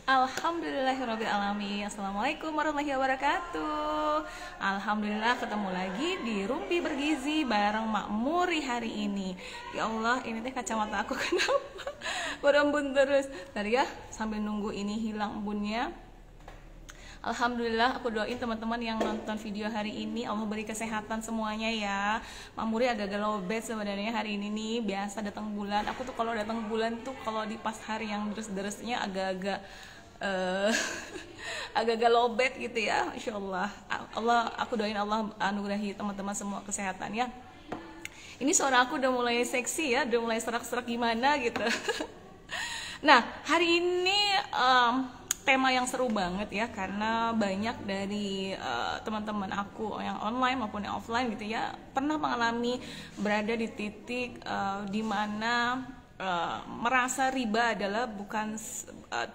Alhamdulillahirrabbilalamin. Assalamualaikum warahmatullahi wabarakatuh. Alhamdulillah ketemu lagi di Rumpi Bergizi bareng Mak Muri hari ini. Ya Allah, ini teh kacamata aku kenapa berembun terus. Tadi ya sambil nunggu ini hilang embunnya. Alhamdulillah, aku doain teman-teman yang nonton video hari ini Allah beri kesehatan semuanya ya. Mak Muri agak-agak lowbat sebenarnya hari ini nih. Biasa datang bulan. Aku tuh kalau datang bulan tuh kalau di pas hari yang deres-deresnya agak-agak eh, agak-agak lowbat gitu ya. Insya Allah, aku doain Allah anugerahi teman-teman semua kesehatan ya. Ini suara aku udah mulai seksi ya, udah mulai serak-serak gimana gitu. Nah, hari ini tema yang seru banget ya, karena banyak dari teman-teman aku yang online maupun yang offline gitu ya pernah mengalami berada di titik di mana merasa riba adalah bukan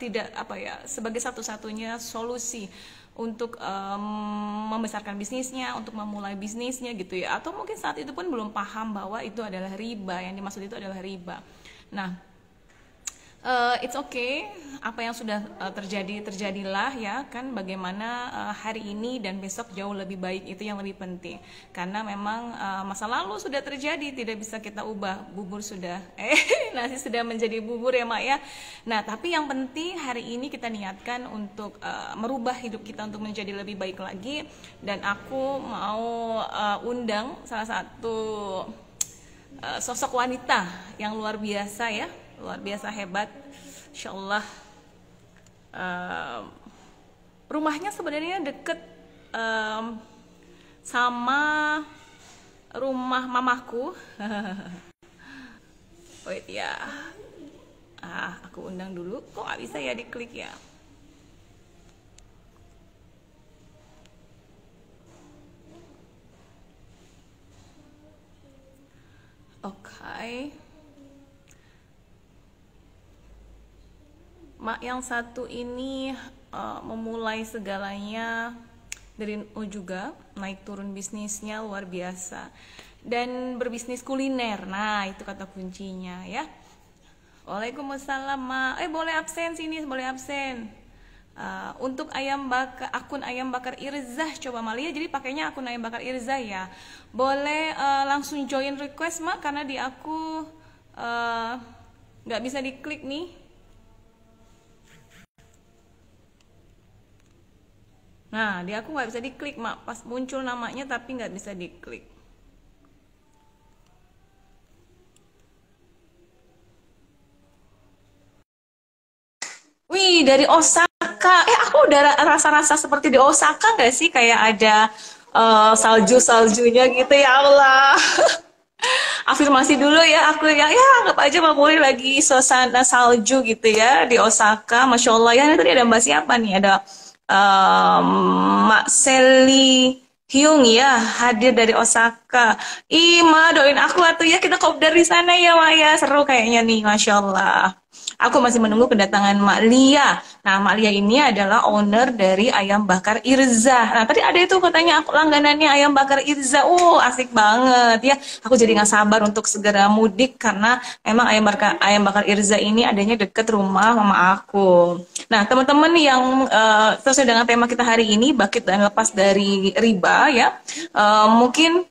tidak apa ya sebagai satu-satunya solusi untuk membesarkan bisnisnya, untuk memulai bisnisnya gitu ya, atau mungkin saat itu pun belum paham bahwa itu adalah riba, yang dimaksud itu adalah riba. Nah, it's okay, apa yang sudah terjadilah ya kan. Bagaimana hari ini dan besok jauh lebih baik, itu yang lebih penting. Karena memang masa lalu sudah terjadi, tidak bisa kita ubah. Bubur sudah nasi sudah menjadi bubur ya Mak ya. Nah, tapi yang penting hari ini kita niatkan untuk merubah hidup kita untuk menjadi lebih baik lagi. Dan aku mau undang salah satu sosok wanita yang luar biasa ya, luar biasa hebat. Insya Allah rumahnya sebenarnya deket sama rumah mamaku. Wait ya, aku undang dulu. Kok nggak bisa ya diklik ya? Oke. Mak yang satu ini memulai segalanya dari nol juga, naik turun bisnisnya luar biasa, dan berbisnis kuliner. Nah, itu kata kuncinya ya. Waalaikumsalam Mak. Boleh absen sini, boleh absen. Untuk akun ayam bakar Irzah, coba Malia, jadi pakainya akun ayam bakar Irzah ya. Boleh langsung join request Mak, karena di aku nggak bisa diklik nih. Nah, di aku nggak bisa diklik Mak, pas muncul namanya tapi nggak bisa diklik. Wih, dari Osaka. Aku udah rasa-rasa seperti di Osaka nggak sih? Kayak ada salju-saljunya gitu ya Allah. Afirmasi dulu ya aku ya. Ya, anggap aja Mbak Muri lagi suasana salju gitu ya di Osaka. Masya Allah ya. Ini tadi ada Mbak siapa nih? Ada Mak Sally Hyung ya, hadir dari Osaka. Ma, doain aku atuh ya, kita kopdar di sana ya Mak ya. Seru kayaknya nih, Masya Allah. Aku masih menunggu kedatangan Mak Lia. Nah, Mak Lia ini adalah owner dari Ayam Bakar Irza. Nah, tadi ada itu katanya aku langganannya Ayam Bakar Irza. Asik banget ya. Aku jadi nggak sabar untuk segera mudik, karena emang Ayam Bakar Irza ini adanya deket rumah mama aku. Nah, teman-teman yang sesuai dengan tema kita hari ini, bangkit dan lepas dari riba ya. Mungkin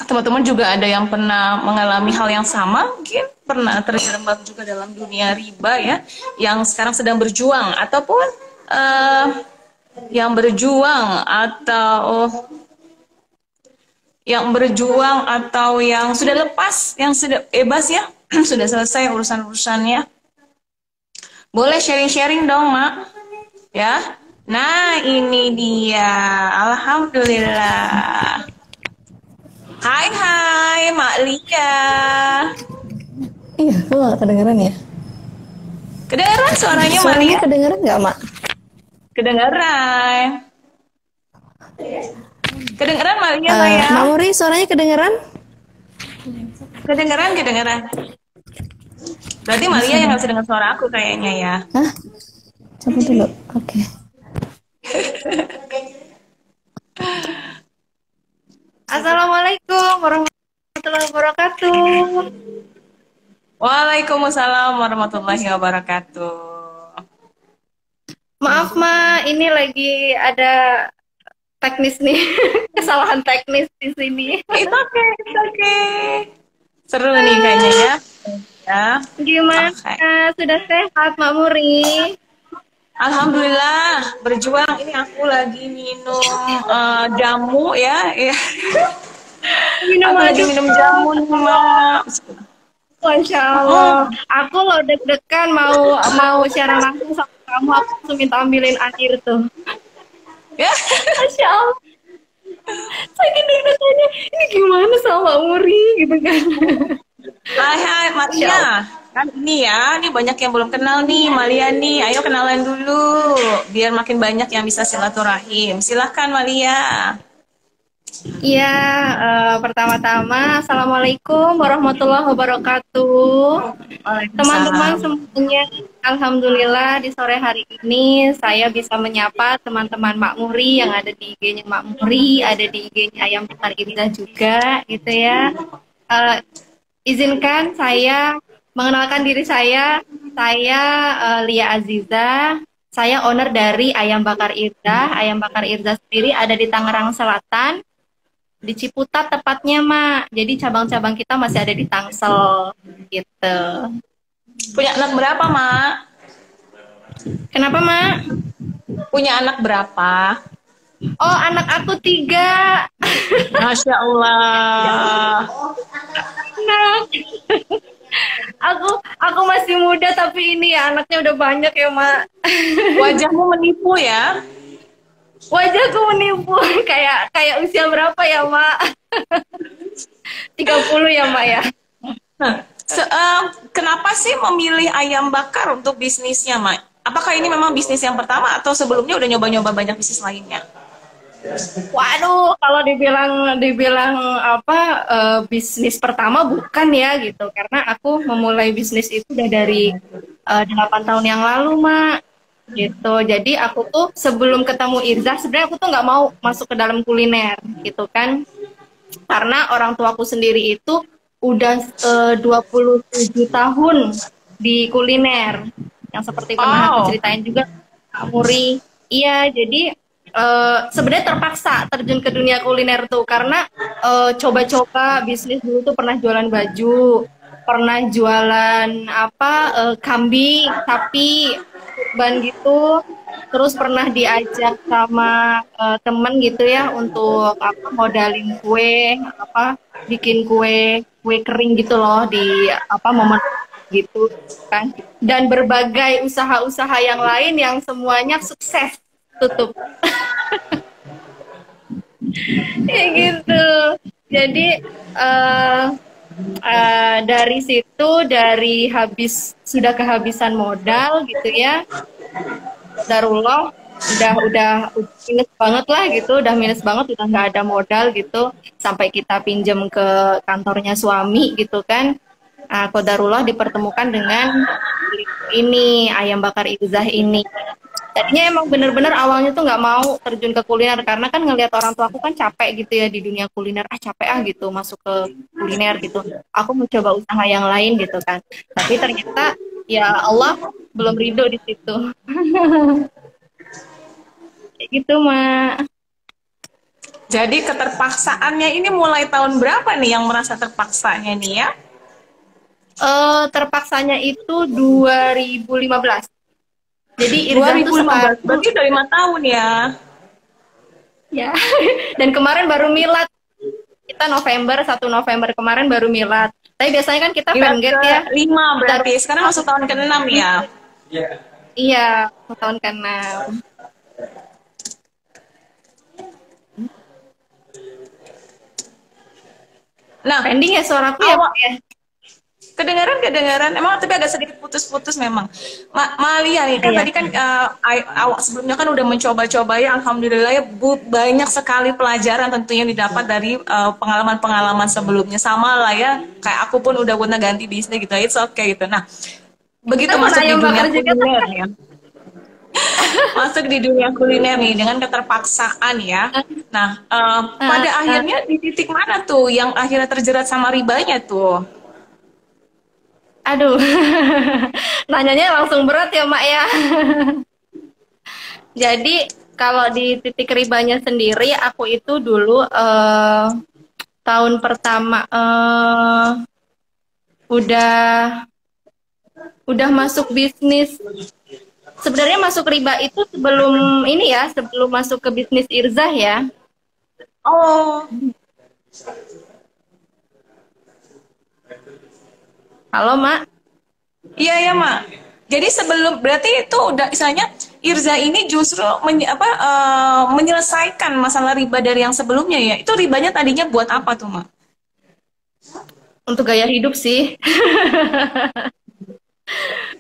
teman-teman juga ada yang pernah mengalami hal yang sama, mungkin pernah terjerembab juga dalam dunia riba ya, yang sekarang sedang berjuang, ataupun yang berjuang atau yang sudah lepas, yang sudah bebas ya, sudah selesai urusan-urusannya. Boleh sharing-sharing dong Mak ya. Nah, ini dia. Alhamdulillah. Hai Mak Lia. Iya, kok nggak kedengeran ya? Kedengeran suaranya Mak Suaranya Lia? kedengeran nggak, Mak? Kedengeran. Kedengeran Mak Lia Mak sayang? Muri, suaranya kedengeran? Kedengeran. Berarti Mak Lia yang nggak bisa dengar suara aku kayaknya ya. Hah? Coba dulu. Oke. Assalamualaikum warahmatullahi wabarakatuh. Waalaikumsalam warahmatullahi wabarakatuh. Maaf, Ma, ini lagi ada teknis nih, kesalahan teknis di sini. It's okay. Seru nih kayaknya ya. Ya, Gimana? oke. Sudah sehat, Mak Muri? Alhamdulillah berjuang. Ini aku lagi minum jamu ya. Ya. Minum Aku lagi aduk minum dong. jamu nih, Mak. Masya Allah. Oh, Aku lo deg-degan mau siaran langsung sama kamu. Aku langsung minta ambilin air tuh. ya. Masya Allah. Saking deg-degannya. Ini gimana sama Mak Muri gitu kan? Hai Masya Allah. Maria. Kan ini ya, ini banyak yang belum kenal nih, Malia nih. Ayo kenalan dulu, biar makin banyak yang bisa silaturahim. Silahkan Malia. Iya, pertama-tama Assalamualaikum warahmatullahi wabarakatuh. Teman-teman Waalaikumsalam. semuanya, Alhamdulillah di sore hari ini saya bisa menyapa teman-teman Makmuri yang ada di IG-nya Makmuri, ada di IG-nya Ayam Bakar Irza juga, gitu ya. Eh, izinkan saya mengenalkan diri saya. Saya Lia Aziza. Saya owner dari Ayam Bakar Irza. Ayam Bakar Irza sendiri ada di Tangerang Selatan, di Ciputat tepatnya, Mak. Jadi cabang-cabang kita masih ada di Tangsel, gitu. Punya anak berapa, Mak? Kenapa, Mak? Punya anak berapa? Oh, anak aku 3. Masya Allah. Anak. Aku masih muda tapi ini ya anaknya udah banyak ya, Mak. Wajahmu menipu ya. Wajahku menipu. Kayak usia berapa ya, Mak? 30 ya, Mak ya. Nah, kenapa sih memilih ayam bakar untuk bisnisnya, Mak? Apakah ini memang bisnis yang pertama atau sebelumnya udah nyoba-nyoba banyak bisnis lainnya? Waduh, kalau dibilang apa bisnis pertama bukan ya gitu. Karena aku memulai bisnis itu udah dari 8 tahun yang lalu, Mak. Gitu. Jadi aku tuh sebelum ketemu Irzah sebenarnya aku tuh nggak mau masuk ke dalam kuliner gitu kan. Karena orang tuaku sendiri itu udah 27 tahun di kuliner. Yang seperti pernah aku Wow. ceritain juga Kak Muri. Iya, jadi sebenarnya terpaksa terjun ke dunia kuliner tuh karena coba-coba bisnis dulu tuh pernah jualan baju, pernah jualan apa kambing, sapi, kurban gitu. Terus pernah diajak sama temen gitu ya untuk apa modalin kue, apa bikin kue kering gitu loh di apa momen gitu kan. Dan berbagai usaha-usaha yang lain yang semuanya sukses tutup. Kayak gitu. Jadi eh dari situ dari sudah kehabisan modal gitu ya. Darullah udah minus banget lah gitu, udah minus banget, udah nggak ada modal gitu, sampai kita pinjam ke kantornya suami gitu kan. Qadarullah dipertemukan dengan ini Ayam Bakar Izzah ini. Tadinya emang bener-bener awalnya tuh nggak mau terjun ke kuliner karena kan ngelihat orang tua aku kan capek gitu ya di dunia kuliner, capek gitu masuk ke kuliner gitu. Aku mencoba usaha yang lain gitu kan, tapi ternyata ya Allah belum ridho di situ. Kayak gitu, Mak. Jadi keterpaksaannya ini mulai tahun berapa nih yang merasa terpaksanya nih ya? Terpaksanya itu 2015. Jadi Irzah tuh 2015, sekarang berarti udah 5 tahun ya? ya. Dan kemarin baru milad. Kita 1 November kemarin baru milad. Tapi biasanya kan kita Milad fanget ya. ke-5 berarti, sekarang masuk tahun ke-6 ya? Iya, tahun ke-6. Nah, Pending ya suaraku ya, awal Pak ya? kedengaran emang tapi agak sedikit putus-putus memang. Malia nih kan Iya. tadi kan awak sebelumnya kan udah mencoba-coba ya, alhamdulillah ya Bu, banyak sekali pelajaran tentunya didapat dari pengalaman-pengalaman sebelumnya, sama lah ya kayak aku pun udah pernah ganti bisnis gitu, it's okay gitu. Nah, begitu Kita pun masuk di ayam dunia bakar juga. kuliner ya, masuk di dunia kuliner nih dengan keterpaksaan ya. Nah, pada akhirnya di titik mana tuh yang akhirnya terjerat sama ribanya tuh? Aduh, nanyanya langsung berat ya, Mak ya. Jadi kalau di titik ribanya sendiri, aku itu dulu tahun pertama udah udah masuk bisnis. Sebenarnya masuk riba itu sebelum ini ya, sebelum masuk ke bisnis Irzah ya. Oh, Halo, Mak. iya ya Mak. Jadi sebelum berarti itu udah istilahnya Irza ini justru menyelesaikan masalah riba dari yang sebelumnya ya. Itu ribanya tadinya buat apa tuh Mak? Untuk gaya hidup sih.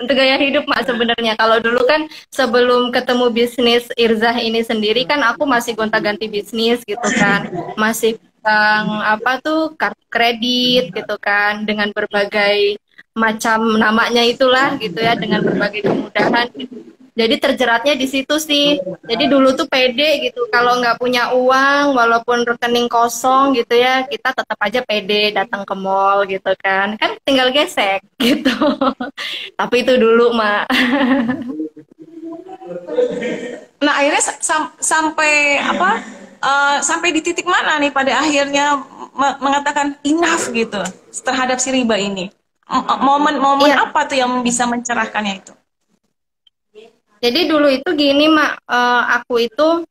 Untuk gaya hidup Mak sebenarnya. Kalau dulu kan sebelum ketemu bisnis Irzah ini sendiri kan aku masih gonta-ganti bisnis gitu kan. Masih pegang apa tuh kartu kredit gitu kan dengan berbagai macam namanya itulah gitu ya dengan berbagai kemudahan gitu. Jadi terjeratnya di situ sih. Jadi dulu tuh pede gitu. Kalau nggak punya uang, walaupun rekening kosong gitu ya, kita tetap aja pede datang ke mall gitu kan. Kan tinggal gesek gitu. Tapi itu dulu, Mak. Nah, akhirnya sampai apa? Sampai di titik mana nih pada akhirnya mengatakan enough gitu terhadap si riba ini? Momen-momen Iya, apa tuh yang bisa mencerahkannya itu? jadi dulu itu gini, Mak. Aku itu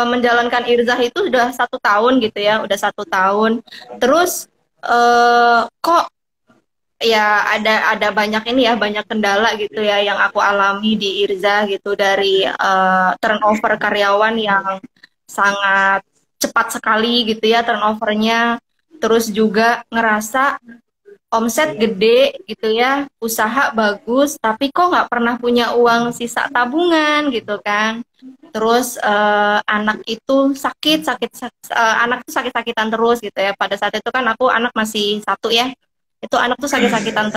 menjalankan Irzah itu udah 1 tahun gitu ya, udah 1 tahun. Terus kok ya ada banyak ini ya, banyak kendala gitu ya yang aku alami di Irza gitu dari turnover karyawan yang sangat cepat sekali gitu ya turnovernya. Terus juga ngerasa omset gede gitu ya, usaha bagus, tapi kok nggak pernah punya uang sisa tabungan gitu kan. Terus anak itu anak tuh sakit-sakitan terus gitu ya. Pada saat itu kan aku anak masih satu ya, itu anak tuh sakit-sakitan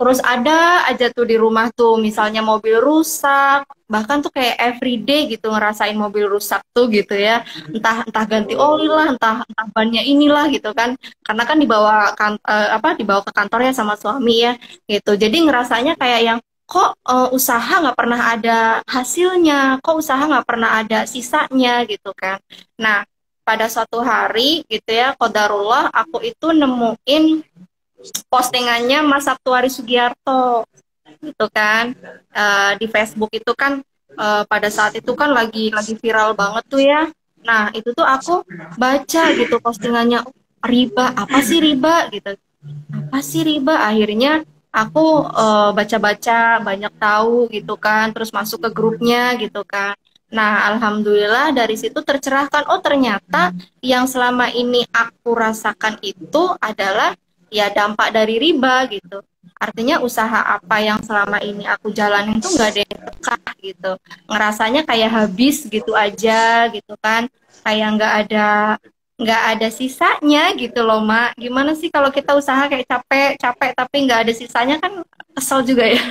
terus ada aja tuh di rumah tuh misalnya mobil rusak, bahkan tuh kayak everyday gitu ngerasain mobil rusak tuh gitu ya, entah entah ganti oli lah, entah entah bannya inilah gitu kan, karena kan dibawa ke kantor ya sama suami ya gitu. Jadi ngerasanya kayak yang kok usaha nggak pernah ada hasilnya, kok usaha nggak pernah ada sisanya gitu kan. Nah, pada suatu hari gitu ya, qadarullah aku itu nemuin postingannya Mas Sabtuari Sugiarto gitu kan. Di Facebook itu kan pada saat itu kan lagi viral banget tuh ya. Nah itu tuh aku baca gitu postingannya, riba apa sih riba gitu, apa sih riba. Akhirnya aku baca-baca banyak tahu gitu kan, terus masuk ke grupnya gitu kan. Nah, alhamdulillah dari situ tercerahkan. Oh, ternyata yang selama ini aku rasakan itu adalah ya dampak dari riba gitu. Artinya usaha apa yang selama ini aku jalanin tuh nggak ada yang tekah gitu. Ngerasanya kayak habis gitu aja gitu kan. Kayak nggak ada sisanya gitu loh, Mak. Gimana sih kalau kita usaha kayak capek-capek tapi nggak ada sisanya kan kesel juga ya.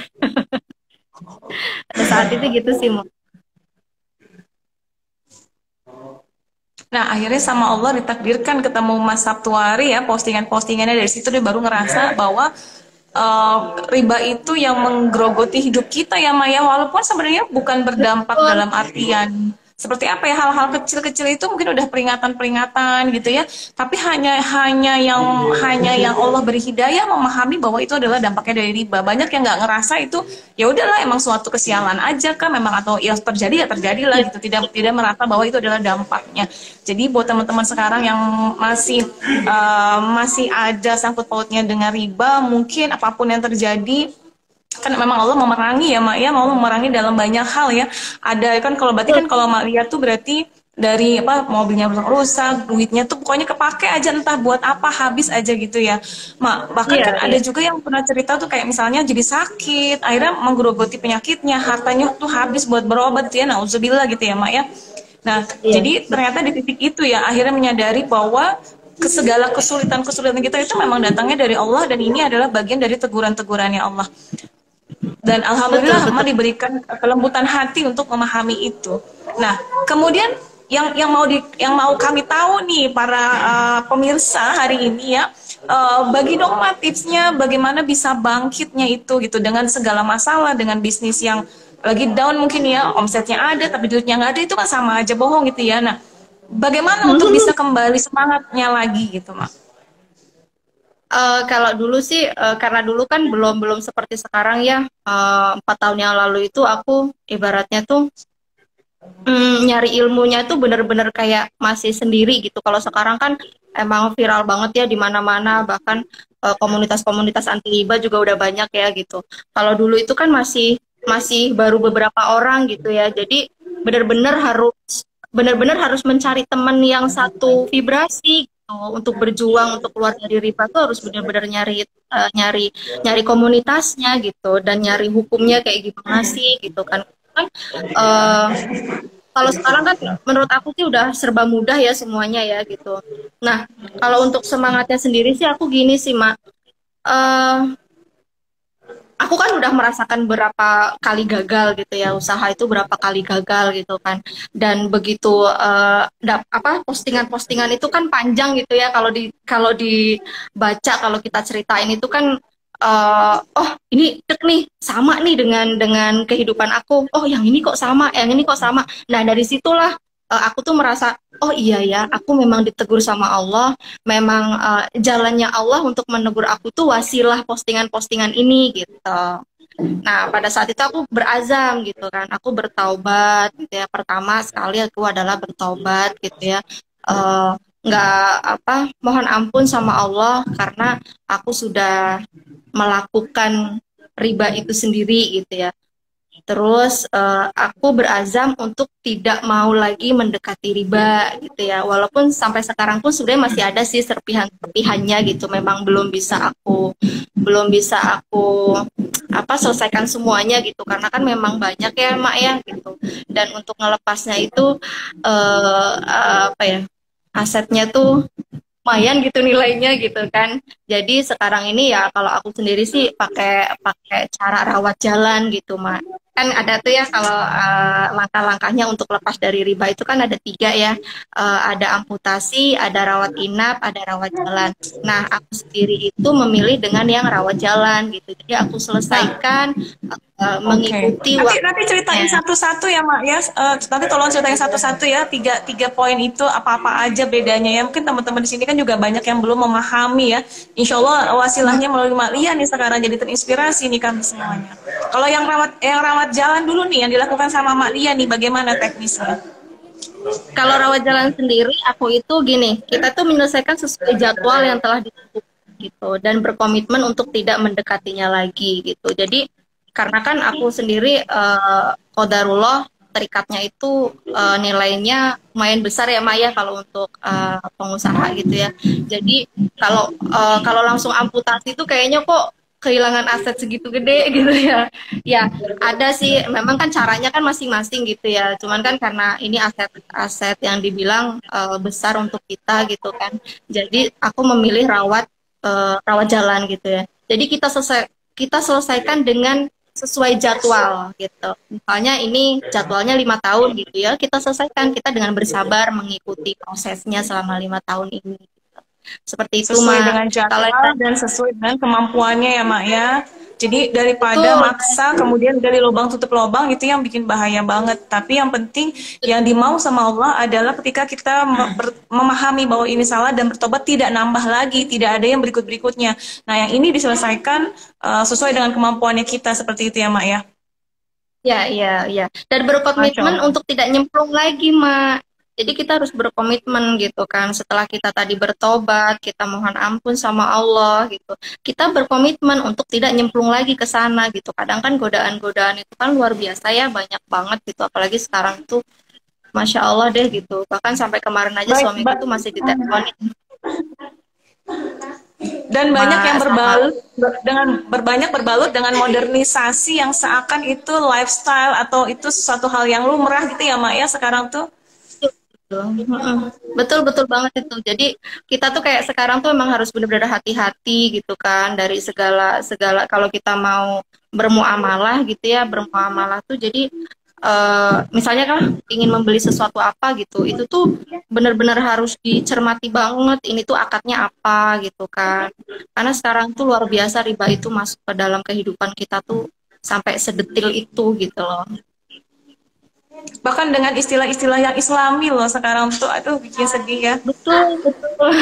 Pada saat itu gitu sih, Mak. Nah, akhirnya sama Allah ditakdirkan ketemu Mas Sabtuari ya, postingan-postingannya dari situ dia baru ngerasa bahwa uh, riba itu yang menggerogoti hidup kita ya Maya, walaupun sebenarnya bukan berdampak Betul. dalam artian seperti apa ya, hal-hal kecil-kecil itu mungkin udah peringatan-peringatan gitu ya, tapi hanya yang Allah beri hidayah memahami bahwa itu adalah dampaknya dari riba. Banyak yang nggak ngerasa itu, ya udahlah emang suatu kesialan aja kan memang, atau ya terjadi ya terjadilah gitu, tidak tidak merasa bahwa itu adalah dampaknya. Jadi buat teman-teman sekarang yang masih ada sangkut pautnya dengan riba, mungkin apapun yang terjadi, kan memang Allah memerangi ya Mak ya, mau memerangi dalam banyak hal ya. Ada kan, kalau berarti kan kalau Mak lihat tuh berarti dari apa, mobilnya rusak, duitnya tuh pokoknya kepake aja, entah buat apa, habis aja gitu ya Mak. Bahkan Iya, kan ada iya. juga yang pernah cerita tuh kayak misalnya jadi sakit, akhirnya menggerogoti penyakitnya, hartanya tuh habis buat berobat gitu ya, nauzubillah gitu ya Mak ya. Nah, Iya, jadi ternyata di titik itu ya akhirnya menyadari bahwa segala kesulitan-kesulitan kita itu memang datangnya dari Allah, dan ini adalah bagian dari teguran-tegurannya Allah. Dan betul, alhamdulillah Mama betul. diberikan kelembutan hati untuk memahami itu. Nah, kemudian yang mau kami tahu nih para pemirsa hari ini ya, bagi dong Mak tipsnya bagaimana bisa bangkitnya itu gitu dengan segala masalah, dengan bisnis yang lagi down mungkin ya, omsetnya ada tapi duitnya nggak ada, itu kan sama aja bohong gitu ya. Nah, bagaimana untuk bisa kembali semangatnya lagi gitu, Mak? Kalau dulu sih, karena dulu kan belum belum seperti sekarang ya. 4 tahun yang lalu itu aku ibaratnya tuh nyari ilmunya tuh bener-bener kayak masih sendiri gitu. Kalau sekarang kan emang viral banget ya di mana-mana, bahkan komunitas-komunitas anti riba juga udah banyak ya gitu. Kalau dulu itu kan masih masih baru beberapa orang gitu ya. Jadi bener-bener harus mencari teman yang satu vibrasi gitu untuk berjuang untuk keluar dari riba tuh harus benar-benar nyari nyari komunitasnya gitu dan nyari hukumnya kayak gimana sih gitu kan. Kan eh, kalau sekarang kan menurut aku sih udah serba mudah ya semuanya ya gitu. Nah, kalau untuk semangatnya sendiri sih aku gini sih, Mak. Eh, aku kan udah merasakan berapa kali gagal gitu ya, usaha itu berapa kali gagal gitu kan. Dan begitu postingan-postingan itu kan panjang gitu ya, kalau dibaca, kalau kita ceritain itu kan oh ini dek nih sama nih dengan kehidupan aku. Oh yang ini kok sama, yang ini kok sama. Nah dari situlah aku tuh merasa oh iya ya, aku memang ditegur sama Allah, memang jalannya Allah untuk menegur aku tuh wasilah postingan-postingan ini gitu. Nah, pada saat itu aku berazam gitu kan, aku bertaubat gitu ya. Pertama sekali aku adalah bertaubat gitu ya. Eh, nggak mohon ampun sama Allah karena aku sudah melakukan riba itu sendiri gitu ya. Terus aku berazam untuk tidak mau lagi mendekati riba gitu ya. Walaupun sampai sekarang pun sebenarnya masih ada sih serpihan-serpihannya gitu. Memang belum bisa aku selesaikan semuanya gitu. Karena kan memang banyak ya Mak ya gitu. Dan untuk ngelepasnya itu asetnya tuh lumayan gitu nilainya gitu kan. Jadi sekarang ini ya kalau aku sendiri sih pakai pakai cara rawat jalan gitu, Mak. Kan ada tuh ya kalau langkah-langkahnya untuk lepas dari riba itu kan ada 3 ya. Ada amputasi, ada rawat inap, ada rawat jalan. Nah, aku sendiri itu memilih dengan yang rawat jalan gitu. Jadi aku Nah, selesaikan oke. mengikuti Nanti ceritain waktunya. satu-satu ya, Mak ya. Nanti tolong ceritain satu-satu ya. Tiga, tiga poin itu apa-apa aja bedanya ya. Mungkin teman-teman di sini kan juga banyak yang belum memahami ya. Insya Allah wasilahnya melalui Mak Lia nih sekarang jadi terinspirasi nih kami semuanya. Kalau yang rawat jalan dulu nih yang dilakukan sama Mak Lia nih, bagaimana teknisnya? Kalau rawat jalan sendiri, aku itu gini, kita tuh menyelesaikan sesuai jadwal yang telah ditentukan gitu dan berkomitmen untuk tidak mendekatinya lagi gitu. Jadi karena kan aku sendiri qadarullah terikatnya itu nilainya lumayan besar ya Maya kalau untuk pengusaha gitu ya. Jadi kalau langsung amputasi itu kayaknya kok kehilangan aset segitu gede gitu ya. Ya, ada sih, memang kan caranya kan masing-masing gitu ya. Cuman kan karena ini aset-aset yang dibilang besar untuk kita gitu kan. Jadi aku memilih rawat jalan gitu ya. Jadi kita selesaikan dengan sesuai jadwal gitu. Misalnya ini jadwalnya 5 tahun gitu ya, kita selesaikan kita dengan bersabar mengikuti prosesnya selama 5 tahun ini. Seperti itu, Sesuai Mak. dengan Kalau jadwal dan sesuai dengan kemampuannya ya Mak ya. Jadi daripada betul, maksa kemudian dari lubang tutup lubang itu yang bikin bahaya banget. Tapi yang penting yang dimau sama Allah adalah ketika kita memahami bahwa ini salah dan bertobat tidak nambah lagi, tidak ada yang berikut-berikutnya. Nah yang ini diselesaikan sesuai dengan kemampuannya kita seperti itu ya Mak ya. ya, ya, ya. Dan Masya berkomitmen Allah. untuk tidak nyemplung lagi, Mak. Jadi kita harus berkomitmen gitu kan. Setelah kita tadi bertobat, kita mohon ampun sama Allah gitu. Kita berkomitmen untuk tidak nyemplung lagi ke sana gitu. Kadang kan godaan-godaan itu kan luar biasa ya, banyak banget gitu. Apalagi sekarang tuh, Masya Allah deh gitu. Bahkan sampai kemarin aja Baik, suamiku tuh masih diteleponin dan banyak yang sama berbanyak berbalut dengan modernisasi yang seakan itu lifestyle atau itu suatu hal yang lumrah gitu ya Mak ya sekarang tuh. Betul, betul banget itu. Jadi kita tuh kayak sekarang tuh emang harus benar-benar hati-hati gitu kan dari segala segala kalau kita mau bermuamalah gitu ya, bermuamalah tuh jadi misalnya kan ingin membeli sesuatu apa gitu, itu tuh benar-benar harus dicermati banget ini tuh akadnya apa gitu kan. Karena sekarang tuh luar biasa riba itu masuk ke dalam kehidupan kita tuh sampai sedetil itu gitu loh. Bahkan dengan istilah-istilah yang Islami loh sekarang tuh, aduh bikin sedih ya. Betul, betul.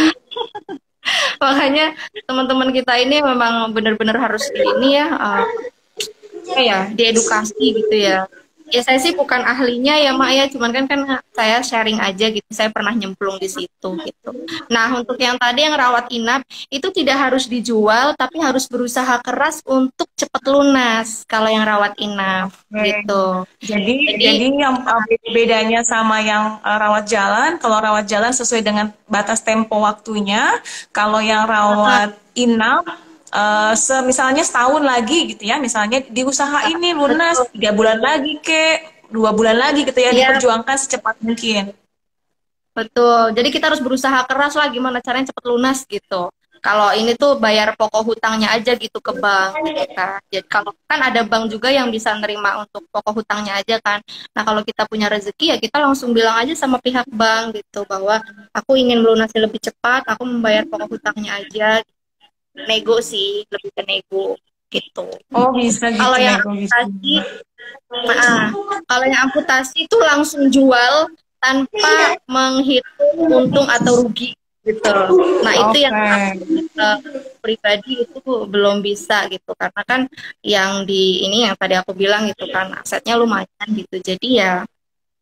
Makanya teman-teman kita ini memang benar-benar harus di ini ya, apa ya, diedukasi gitu ya. Ya saya sih bukan ahlinya ya Mak ya, cuman kan saya sharing aja gitu. Saya pernah nyemplung di situ gitu. Nah, untuk yang tadi yang rawat inap itu tidak harus dijual tapi harus berusaha keras untuk cepat lunas kalau yang rawat inap Oke. gitu. Jadi Jadi yang bedanya sama yang rawat jalan, kalau rawat jalan sesuai dengan batas tempo waktunya, kalau yang rawat inap misalnya setahun lagi gitu ya, misalnya diusahain nih lunas betul. 3 bulan lagi ke 2 bulan lagi gitu ya, Iya, diperjuangkan secepat mungkin. betul. Jadi kita harus berusaha keras lah gimana caranya cepat lunas gitu. Kalau ini tuh bayar pokok hutangnya aja gitu ke bank gitu kan. Jadi kalau kan ada bank juga yang bisa nerima untuk pokok hutangnya aja kan. Nah, kalau kita punya rezeki ya kita langsung bilang aja sama pihak bank gitu bahwa aku ingin melunasi lebih cepat, aku membayar pokok hutangnya aja. Nego sih, lebih ke nego gitu. Oh bisa Kalau gitu yang nego gitu. amputasi, nah, kalau yang amputasi itu langsung jual tanpa menghitung untung atau rugi gitu. Nah, itu yang Oke. aku pribadi itu belum bisa gitu karena kan yang di ini yang tadi aku bilang gitu kan asetnya lumayan gitu. Jadi ya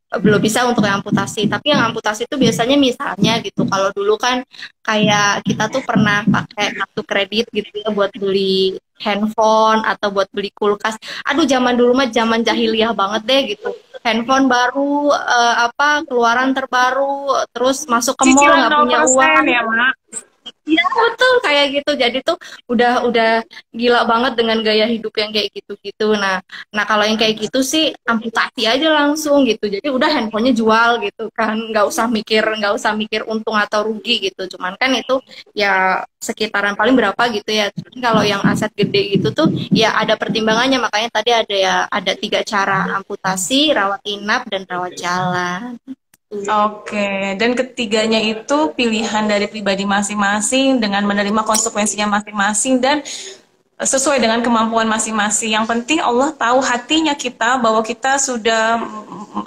belum bisa untuk yang amputasi. Tapi yang amputasi itu biasanya misalnya gitu. Kalau dulu kan kayak kita tuh pernah pakai kartu kredit gitu ya buat beli handphone atau buat beli kulkas. Aduh, zaman dulu mah zaman jahiliyah banget deh gitu. Handphone baru, apa keluaran terbaru, terus masuk ke mall Cicilan nggak nol punya persen uang. ya, Mak. Iya betul kayak gitu. Jadi tuh udah gila banget dengan gaya hidup yang kayak gitu-gitu. Nah kalau yang kayak gitu sih amputasi aja langsung gitu. Jadi udah handphonenya jual gitu kan, nggak usah mikir untung atau rugi gitu. Cuman kan itu ya sekitaran paling berapa gitu ya. Tapi kalau yang aset gede gitu tuh ya ada pertimbangannya. Makanya tadi ada 3 cara amputasi, rawat inap dan rawat jalan. Oke, dan ketiganya itu pilihan dari pribadi masing-masing dengan menerima konsekuensinya masing-masing dan sesuai dengan kemampuan masing-masing. Yang penting Allah tahu hatinya kita bahwa kita sudah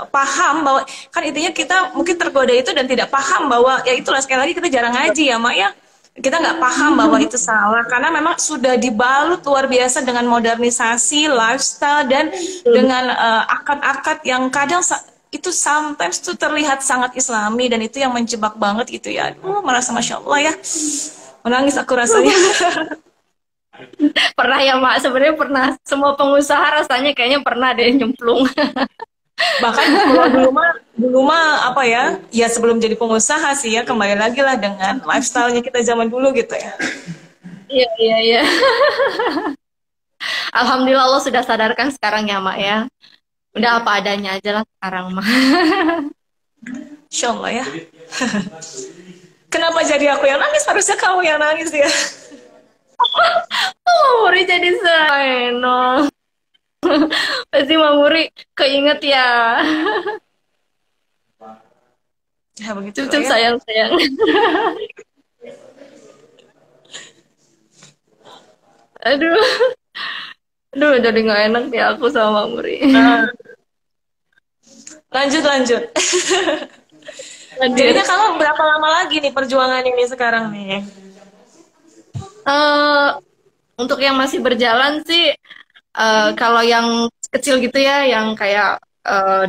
paham bahwa kan intinya kita mungkin tergoda itu dan tidak paham bahwa ya itulah sekali lagi kita jarang ngaji ya Mak ya. Kita nggak paham bahwa itu salah karena memang sudah dibalut luar biasa dengan modernisasi, lifestyle dan dengan akad-akad yang kadang itu sometimes tuh terlihat sangat Islami dan itu yang menjebak banget gitu ya. Aduh, merasa Masya Allah ya. Menangis aku rasanya. Pernah ya Mak, sebenarnya pernah. Semua pengusaha rasanya kayaknya pernah deh nyemplung. Bahkan kalau dulu mah apa ya? Ya sebelum jadi pengusaha sih ya kembali lagi lah dengan lifestyle-nya kita zaman dulu gitu ya. Iya, iya, iya. Alhamdulillah Allah sudah sadarkan sekarang ya Mak ya. Udah apa adanya aja lah sekarang Mak. Insya Allah ya. Kenapa jadi aku yang nangis? Harusnya kamu yang nangis ya. Oh, Muri jadi no. Pasti Muri keinget ya. Ya begitu lah Cucu ya. sayang-sayang. Aduh. Aduh, jadi nggak enak nih aku sama Muri. Nah, lanjut. Lanjut. Jadinya kamu berapa lama lagi nih perjuangan ini sekarang nih? Eh, untuk yang masih berjalan sih, kalau yang kecil gitu ya, yang kayak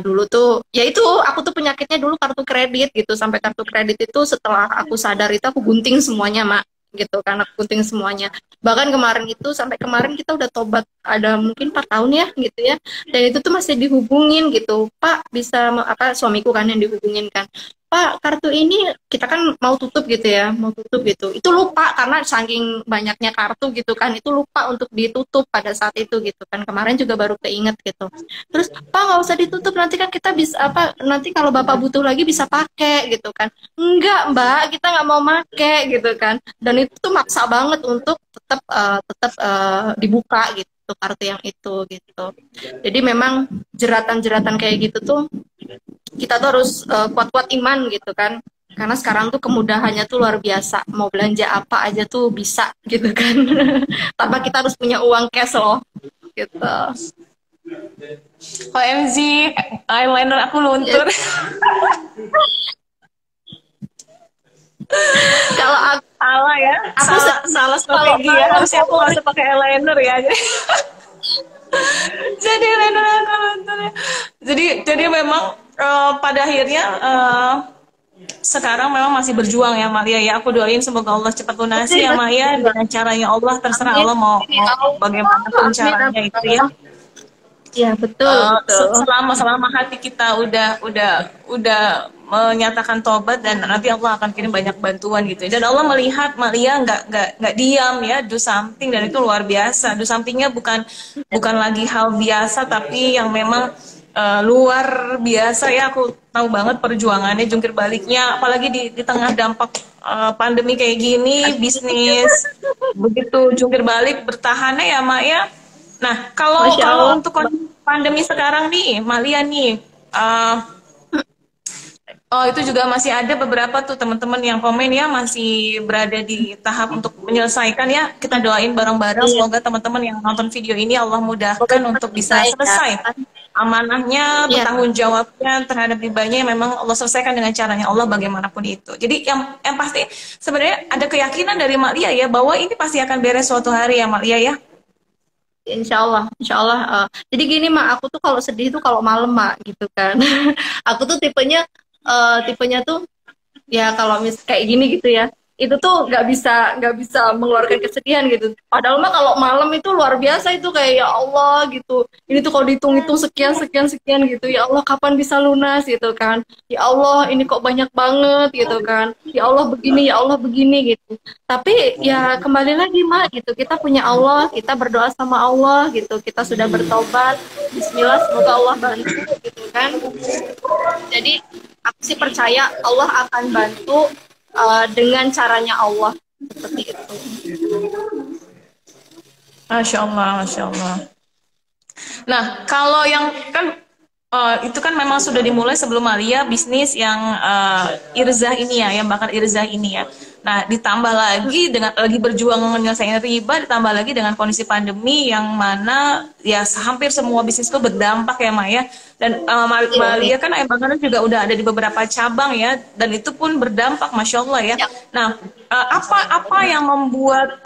dulu tuh, ya itu aku tuh penyakitnya dulu kartu kredit gitu, sampai kartu kredit itu setelah aku sadar itu aku gunting semuanya Mak, gitu karena aku gunting semuanya. Bahkan kemarin itu sampai kemarin kita udah tobat ada mungkin 4 tahun ya gitu ya, dan itu tuh masih dihubungin gitu, Pak bisa apa suamiku kan yang dihubungin kan. Pak, kartu ini kita kan mau tutup gitu ya, mau tutup gitu. Itu lupa karena saking banyaknya kartu gitu kan, itu lupa untuk ditutup pada saat itu gitu kan. Kemarin juga baru keinget gitu. Terus, Pak nggak usah ditutup, nanti kan kita bisa apa? Nanti kalau Bapak butuh lagi bisa pakai gitu kan. Enggak, Mbak, kita nggak mau make gitu kan. Dan itu tuh maksa banget untuk tetap dibuka gitu kartu yang itu gitu. Jadi memang jeratan-jeratan kayak gitu tuh kita tuh harus kuat-kuat iman gitu kan, karena sekarang tuh kemudahannya tuh luar biasa, mau belanja apa aja tuh bisa gitu kan. Tanpa kita harus punya uang cash loh. gitu. OMG, eyeliner aku luntur. Kalau Salah ya, aku salah kalau strategi ya. malam Harusnya aku nggak usah pakai eyeliner ya. Jadi eyeliner aku luntur ya. Jadi memang pada akhirnya sekarang memang masih berjuang ya Maria ya. Aku doain semoga Allah cepat lunasi ya Maya dengan caranya Allah, terserah amin, Allah mau ya Allah, bagaimanapun amin, caranya amin, itu ya. ya betul betul. Selama hati kita udah menyatakan tobat, dan nanti Allah akan kirim banyak bantuan gitu. Dan Allah melihat Maria nggak diam ya, do something, dan itu luar biasa. Do somethingnya bukan lagi hal biasa, tapi yang memang luar biasa ya. Aku tahu banget perjuangannya, jungkir baliknya, apalagi di tengah dampak pandemi kayak gini, bisnis begitu jungkir balik bertahannya ya Mak ya. Nah, kalau Masya kalau Allah. untuk pandemi sekarang nih, Malia nih, uh, oh itu juga masih ada beberapa tuh teman-teman yang komen ya, masih berada di tahap untuk menyelesaikan ya. Kita doain bareng-bareng, Iya, semoga teman-teman yang nonton video ini Allah semoga mudahkan cepat untuk bisa selesai ya. selesai amanahnya, Iya, bertanggung jawabnya terhadap ibadahnya yang memang Allah selesaikan dengan caranya Allah bagaimanapun itu. Jadi yang pasti sebenarnya ada keyakinan dari Malia ya bahwa ini pasti akan beres suatu hari ya Malia ya. insya Allah, insya Allah. Jadi gini mak, aku tuh kalau sedih tuh kalau malam mak, gitu kan. Aku tuh tipenya tuh ya kalau kayak gini gitu ya, itu tuh nggak bisa mengeluarkan kesedihan gitu. Padahal mah kalau malam itu luar biasa, itu kayak ya Allah gitu, ini tuh kalau dihitung-hitung sekian sekian sekian gitu, ya Allah kapan bisa lunas gitu kan, ya Allah ini kok banyak banget gitu kan, ya Allah begini, ya Allah begini gitu. Tapi ya kembali lagi mak gitu, kita punya Allah, kita berdoa sama Allah gitu, kita sudah bertobat, Bismillah, semoga Allah bantu gitu kan. Jadi aku sih percaya Allah akan bantu dengan caranya Allah, seperti itu. Masya Allah, Masya Allah. Nah, kalau yang kan itu kan memang sudah dimulai sebelum Malia bisnis yang irzah ini ya, yang bakar irzah ini ya. Nah, ditambah lagi dengan lagi berjuang menyelesaikan riba, ditambah lagi dengan kondisi pandemi yang mana ya hampir semua bisnis itu berdampak ya Maya. Dan Malia kan ayam bakaran juga udah ada di beberapa cabang ya, dan itu pun berdampak, Masya Allah ya. Nah, apa yang membuat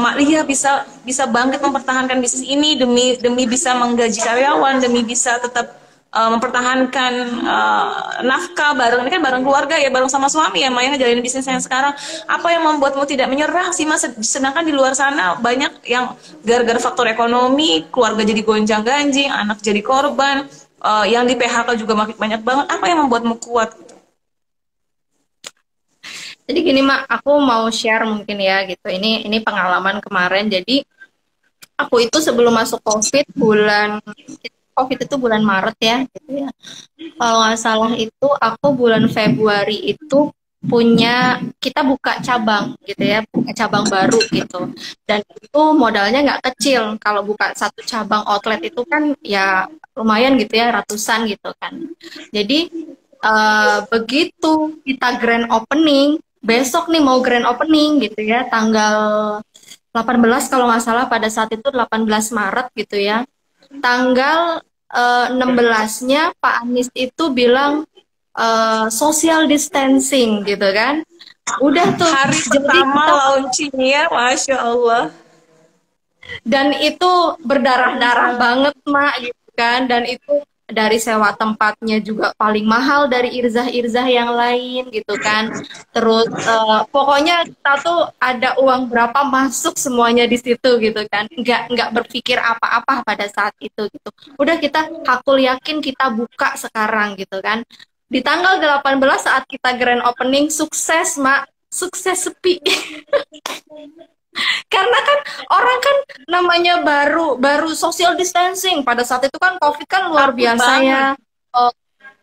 Malia bisa bangkit mempertahankan bisnis ini demi bisa menggaji karyawan, demi bisa tetap mempertahankan nafkah bareng, ini kan bareng keluarga ya, bareng sama suami ya Maya ngejalanin bisnis yang sekarang. Apa yang membuatmu tidak menyerah sih Mas, sedangkan di luar sana banyak yang gara-gara faktor ekonomi keluarga jadi gonjang ganjing, anak jadi korban, yang di PHK juga makin banyak banget. Apa yang membuatmu kuat? Jadi gini mak, aku mau share mungkin ya gitu, ini pengalaman kemarin. Jadi aku itu sebelum masuk COVID itu bulan Maret ya gitu ya, kalau nggak salah itu aku bulan Februari itu kita buka cabang gitu ya, buka cabang baru gitu, dan itu modalnya nggak kecil. Kalau buka satu cabang outlet itu kan ya lumayan gitu ya, ratusan gitu kan. Jadi begitu kita grand opening, besok nih mau grand opening gitu ya, tanggal 18 kalau nggak salah, pada saat itu 18 Maret gitu ya. Tanggal 16-nya Pak Anies itu bilang social distancing gitu kan. Udah tuh Hari pertama launchingnya, Masya Allah. Dan itu berdarah-darah banget mak gitu kan. Dan itu dari sewa tempatnya juga paling mahal dari irzah-irzah yang lain gitu kan. Terus pokoknya kita tuh ada uang berapa masuk semuanya di situ gitu kan. Nggak berpikir apa-apa pada saat itu gitu. Udah kita hakul yakin kita buka sekarang gitu kan. Di tanggal 18 saat kita grand opening, sukses mak, sukses sepi. Karena kan orang kan namanya baru social distancing, pada saat itu kan COVID kan luar biasa ya,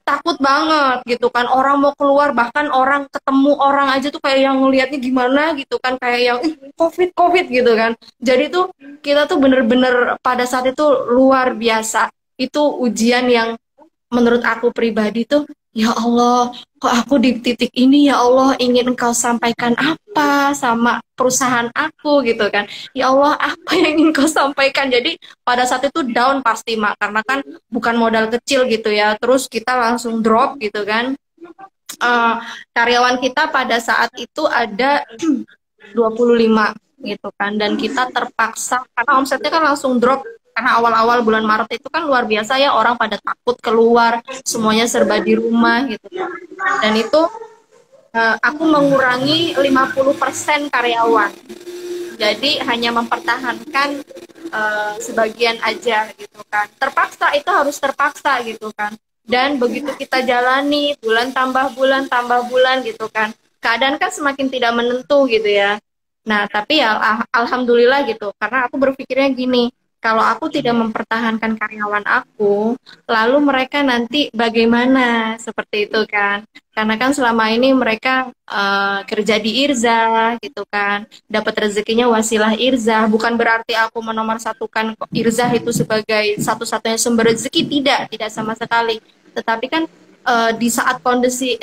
takut banget gitu kan, orang mau keluar, bahkan orang ketemu orang aja tuh kayak yang ngelihatnya gimana gitu kan, kayak yang COVID gitu kan. Jadi tuh kita tuh bener-bener pada saat itu luar biasa, itu ujian yang menurut aku pribadi tuh ya Allah, kok aku di titik ini, ya Allah, ingin Engkau sampaikan apa sama perusahaan aku gitu kan. Ya Allah, apa yang ingin Engkau sampaikan? Jadi pada saat itu down pasti Mak, karena kan bukan modal kecil gitu ya. Terus kita langsung drop gitu kan. Eh, Karyawan kita pada saat itu ada 25 gitu kan, dan kita terpaksa karena omsetnya kan langsung drop, karena awal-awal bulan Maret itu kan luar biasa ya, orang pada takut keluar, semuanya serba di rumah gitu kan. Dan itu aku mengurangi 50% karyawan, jadi hanya mempertahankan sebagian aja gitu kan, terpaksa, itu harus terpaksa gitu kan. Dan begitu kita jalani bulan tambah bulan gitu kan, keadaan kan semakin tidak menentu gitu ya. Nah, tapi ya alhamdulillah gitu, karena aku berpikirnya gini, kalau aku tidak mempertahankan karyawan aku, lalu mereka nanti bagaimana, seperti itu kan. Karena kan selama ini mereka kerja di Irza gitu kan, dapat rezekinya wasilah Irza, bukan berarti aku menomorsatukan Irza itu sebagai satu-satunya sumber rezeki, tidak sama sekali. Tetapi kan di saat kondisi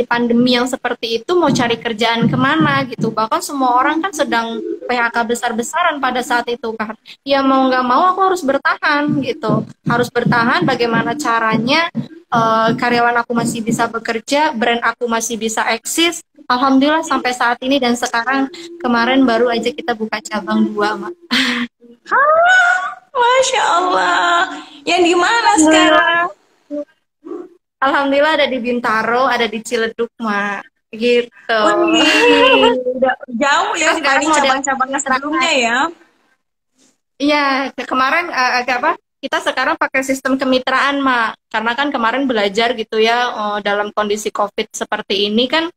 pandemi yang seperti itu, mau cari kerjaan kemana gitu, bahkan semua orang kan sedang PHK besar-besaran pada saat itu kan, ya mau nggak mau aku harus bertahan gitu, harus bertahan. Bagaimana caranya karyawan aku masih bisa bekerja, brand aku masih bisa eksis, alhamdulillah sampai saat ini. Dan sekarang kemarin baru aja kita buka cabang 2 Mak. Masya Allah. Yang di mana sekarang? Alhamdulillah ada di Bintaro, ada di Ciledug, Mak. Gitu. Wih, udah jauh ya Kita sekarang dibanding model cabang-cabangnya sebelumnya ya. Iya, kemarin agak apa? Kita sekarang pakai sistem kemitraan, Mak. Karena kan kemarin belajar gitu ya, dalam kondisi COVID seperti ini kan,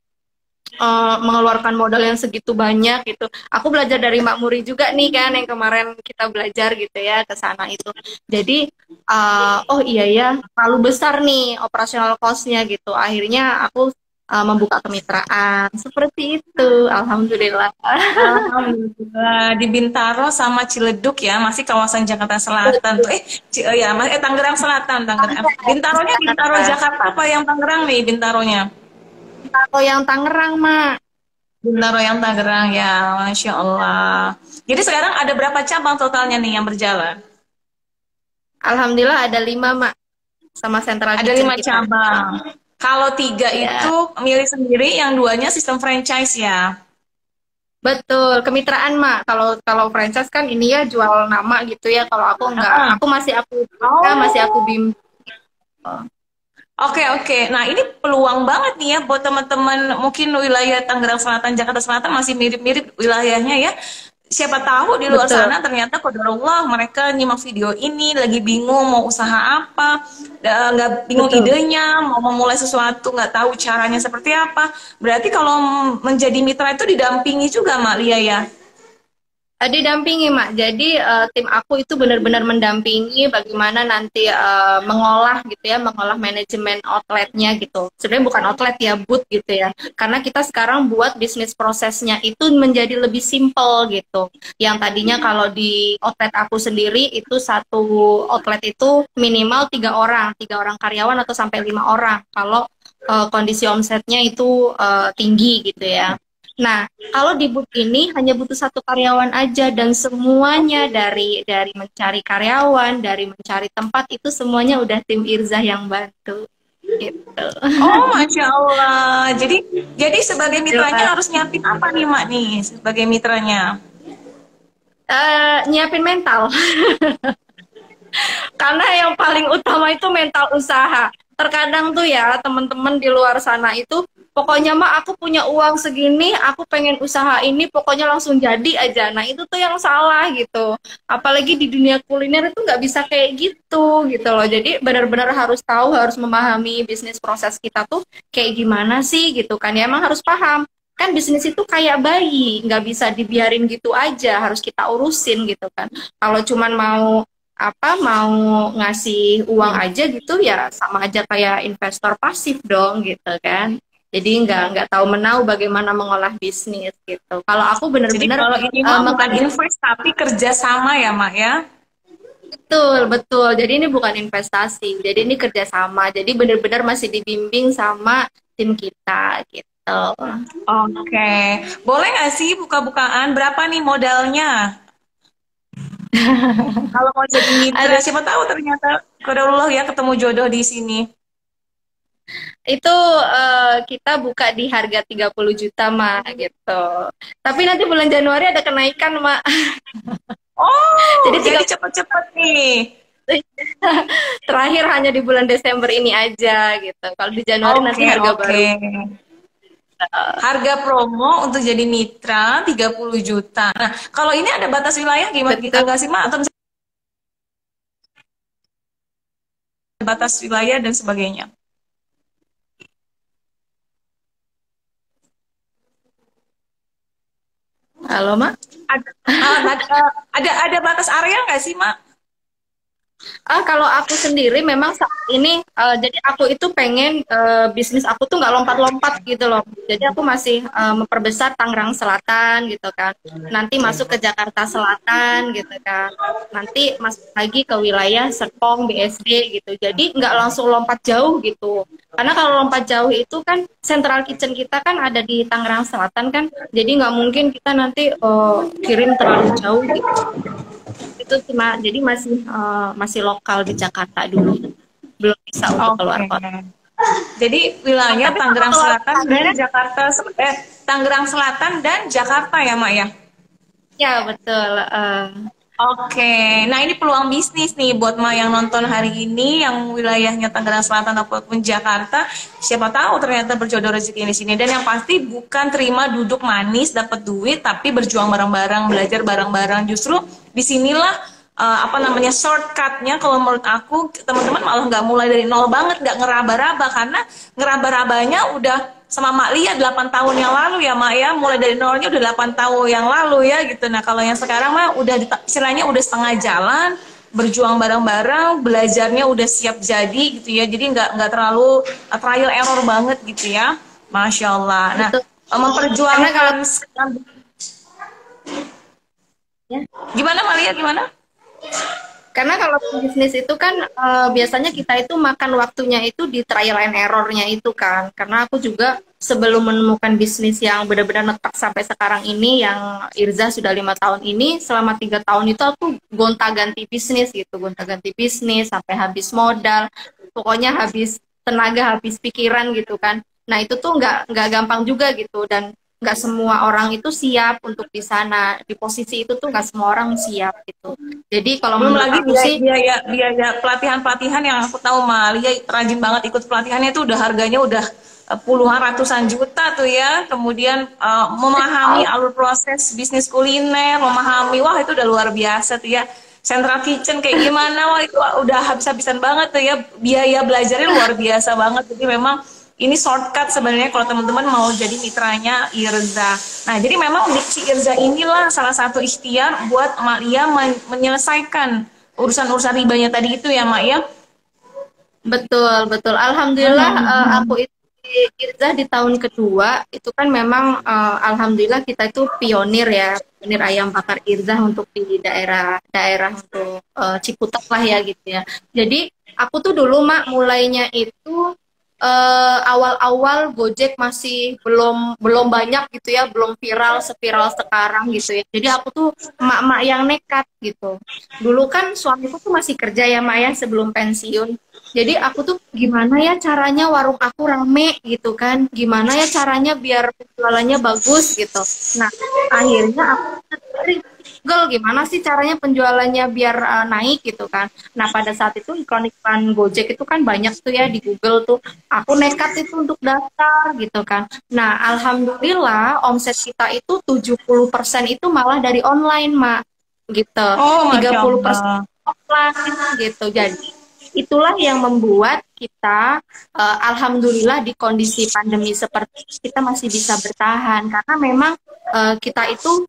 mengeluarkan modal yang segitu banyak gitu. Aku belajar dari Mak Muri juga nih kan, yang kemarin kita belajar gitu ya ke sana itu. Jadi, oh iya ya, terlalu besar nih operasional cost-nya gitu. Akhirnya aku membuka kemitraan seperti itu. Alhamdulillah. Alhamdulillah di Bintaro sama Ciledug ya, masih kawasan Jakarta Selatan tuh. Tangerang Selatan, Tangerang. Bintaronya Bintaro Jakarta apa yang Tangerang nih Bintaronya? Kalau yang Tangerang, Mak. Bintaro yang Tangerang ya, Masya Allah. Jadi sekarang ada berapa cabang totalnya nih yang berjalan? Alhamdulillah ada 5, Mak. Sama sentral Ada kitchen 5 kita. cabang. Kalau 3 Ya, itu milih sendiri, yang 2-nya sistem franchise ya. betul. Kemitraan, Mak. Kalau franchise kan ini ya jual nama gitu ya. Kalau aku enggak. Ah. Aku masih aku buka, masih aku Oh. bimbing. Oke, oke. Nah, ini peluang banget nih ya buat teman-teman mungkin wilayah Tangerang Selatan, Jakarta Selatan masih mirip-mirip wilayahnya ya. Siapa tahu di luar Betul. sana ternyata qadarullah mereka nyimak video ini lagi bingung mau usaha apa, nggak bingung Betul. idenya, mau memulai sesuatu nggak tahu caranya seperti apa. Berarti kalau menjadi mitra itu didampingi juga Mak Lia ya. Didampingi, Mak. Jadi tim aku itu benar-benar mendampingi bagaimana nanti mengolah gitu ya, mengolah manajemen outletnya gitu. Sebenarnya bukan outlet ya, booth gitu ya. Karena kita sekarang buat bisnis prosesnya itu menjadi lebih simple gitu. Yang tadinya kalau di outlet aku sendiri itu satu outlet itu minimal 3 orang karyawan atau sampai 5 orang. Kalau kondisi omsetnya itu tinggi gitu ya. Nah, kalau di booth ini hanya butuh satu karyawan aja, dan semuanya dari mencari karyawan, dari mencari tempat itu semuanya udah tim Irzah yang bantu. Gitu. Oh, Masya Allah. Jadi sebagai mitranya harus nyiapin apa nih Mak nih sebagai mitranya? Nyiapin mental. Karena yang paling utama itu mental usaha. Terkadang tuh ya teman-teman di luar sana itu, pokoknya mah aku punya uang segini, aku pengen usaha ini, pokoknya langsung jadi aja. Nah itu tuh yang salah gitu. Apalagi di dunia kuliner itu nggak bisa kayak gitu loh. Jadi benar-benar harus tahu, harus memahami bisnis proses kita tuh kayak gimana sih gitu kan. Ya emang harus paham. Kan bisnis itu kayak bayi, nggak bisa dibiarin gitu aja, harus kita urusin gitu kan. Kalau cuman mau ngasih uang aja gitu ya sama aja kayak investor pasif dong gitu kan. Jadi nggak tahu menau bagaimana mengolah bisnis gitu. Kalau aku Jadi bener-bener kalau ini mah bukan invest tapi kerja sama ya Mak ya. Betul, betul. Jadi ini bukan investasi, jadi ini kerjasama. Jadi benar-benar masih dibimbing sama tim kita gitu. Oke, boleh nggak sih buka-bukaan berapa nih modalnya? Kalau mau jadi mitra, Aduh, siapa tahu ternyata qadarullah ya ketemu jodoh di sini. itu kita buka di harga 30 juta, Mak, gitu. Tapi nanti bulan Januari ada kenaikan, Mak. Oh, Jadi jadi 30 cepet-cepet nih. terakhir hanya di bulan Desember ini aja gitu. Kalau di Januari nanti Oke, harga oke. baru. Harga promo untuk jadi mitra 30 juta. Nah, kalau ini ada batas wilayah gimana? Betul. Enggak sih, Mak? Atau misalnya batas wilayah dan sebagainya? Halo, Mak. Ada, ada batas area nggak sih, Mak? Kalau aku sendiri memang saat ini, jadi aku itu pengen bisnis aku tuh nggak lompat-lompat gitu loh. Jadi aku masih memperbesar Tangerang Selatan gitu kan. Nanti masuk ke Jakarta Selatan gitu kan. Nanti masuk lagi ke wilayah Serpong, BSD gitu. Jadi nggak langsung lompat jauh gitu. Karena kalau lompat jauh itu kan central kitchen kita kan ada di Tangerang Selatan kan. Jadi nggak mungkin kita nanti kirim terlalu jauh gitu. Itu cuma jadi masih lokal di Jakarta dulu, belum bisa untuk keluar Oke. kota. Jadi wilayah Tapi kalau Tangerang keluar Selatan kota, dan Jakarta, Tangerang Selatan dan Jakarta ya, Mak ya? ya betul. Oke, nah ini peluang bisnis nih buat Ma yang nonton hari ini, yang wilayahnya Tangerang Selatan ataupun Jakarta. Siapa tahu ternyata berjodoh rezeki di sini. Dan yang pasti bukan terima duduk manis dapat duit, tapi berjuang bareng-bareng, belajar bareng-bareng. Justru disinilah apa namanya shortcutnya. Kalau menurut aku teman-teman malah nggak mulai dari nol banget, nggak ngeraba-raba karena ngeraba-rabanya udah sama Mak Lia 8 tahun yang lalu ya Mak ya, mulai dari nolnya udah 8 tahun yang lalu ya gitu. Nah kalau yang sekarang mah udah istilahnya udah setengah jalan, berjuang bareng-bareng, belajarnya udah siap jadi gitu ya, jadi nggak terlalu trial error banget gitu ya, Masya Allah. Nah Betul. Karena kalau memperjuangkan ya, gimana Malia gimana? karena kalau bisnis itu kan biasanya kita itu makan waktunya itu di trial and errornya itu kan. Karena aku juga sebelum menemukan bisnis yang benar-benar netak sampai sekarang ini, yang Irza sudah 5 tahun ini, selama 3 tahun itu aku gonta-ganti bisnis gitu, gonta-ganti bisnis sampai habis modal, pokoknya habis tenaga, habis pikiran gitu kan. Nah itu tuh nggak gampang juga gitu, dan nggak semua orang itu siap untuk di sana, di posisi itu tuh nggak semua orang siap gitu. Jadi kalau Belum menurut lagi aku sih, biaya pelatihan-pelatihan yang aku tahu Malia rajin banget ikut pelatihannya itu udah harganya udah puluhan ratusan juta tuh ya. Kemudian memahami alur proses bisnis kuliner, memahami wah itu udah luar biasa tuh ya. Central kitchen kayak gimana, wah itu udah habis-habisan banget tuh ya. Biaya belajarnya luar biasa banget. Jadi memang ini shortcut sebenarnya kalau teman-teman mau jadi mitranya Irza. Nah, jadi memang si Irza inilah salah satu ikhtiar buat Maria menyelesaikan urusan-urusan ribanya tadi itu ya, Mak ya. betul betul. Alhamdulillah aku itu di Irza di tahun kedua itu kan memang alhamdulillah kita itu pionir ya, pionir ayam bakar Irza untuk di daerah untuk Ciputat lah ya gitu ya. Jadi aku tuh dulu Mak mulainya itu awal-awal Gojek masih belum belum banyak gitu ya, belum viral seviral sekarang gitu ya. Jadi aku tuh emak-emak yang nekat gitu. Dulu kan suamiku tuh masih kerja ya Mak ya sebelum pensiun. Jadi aku tuh gimana ya caranya warung aku rame gitu kan? Gimana ya caranya biar penjualannya bagus gitu. Nah, akhirnya aku cari Google gimana sih caranya penjualannya biar naik gitu kan. Nah, pada saat itu iklan-iklan Gojek itu kan banyak tuh ya di Google tuh. Aku nekat itu untuk daftar gitu kan. Nah, alhamdulillah omset kita itu 70% itu malah dari online, Mak. Gitu. Oh, tiga Masya puluh persen Allah. offline gitu. Jadi itulah yang membuat kita alhamdulillah di kondisi pandemi seperti ini kita masih bisa bertahan karena memang kita itu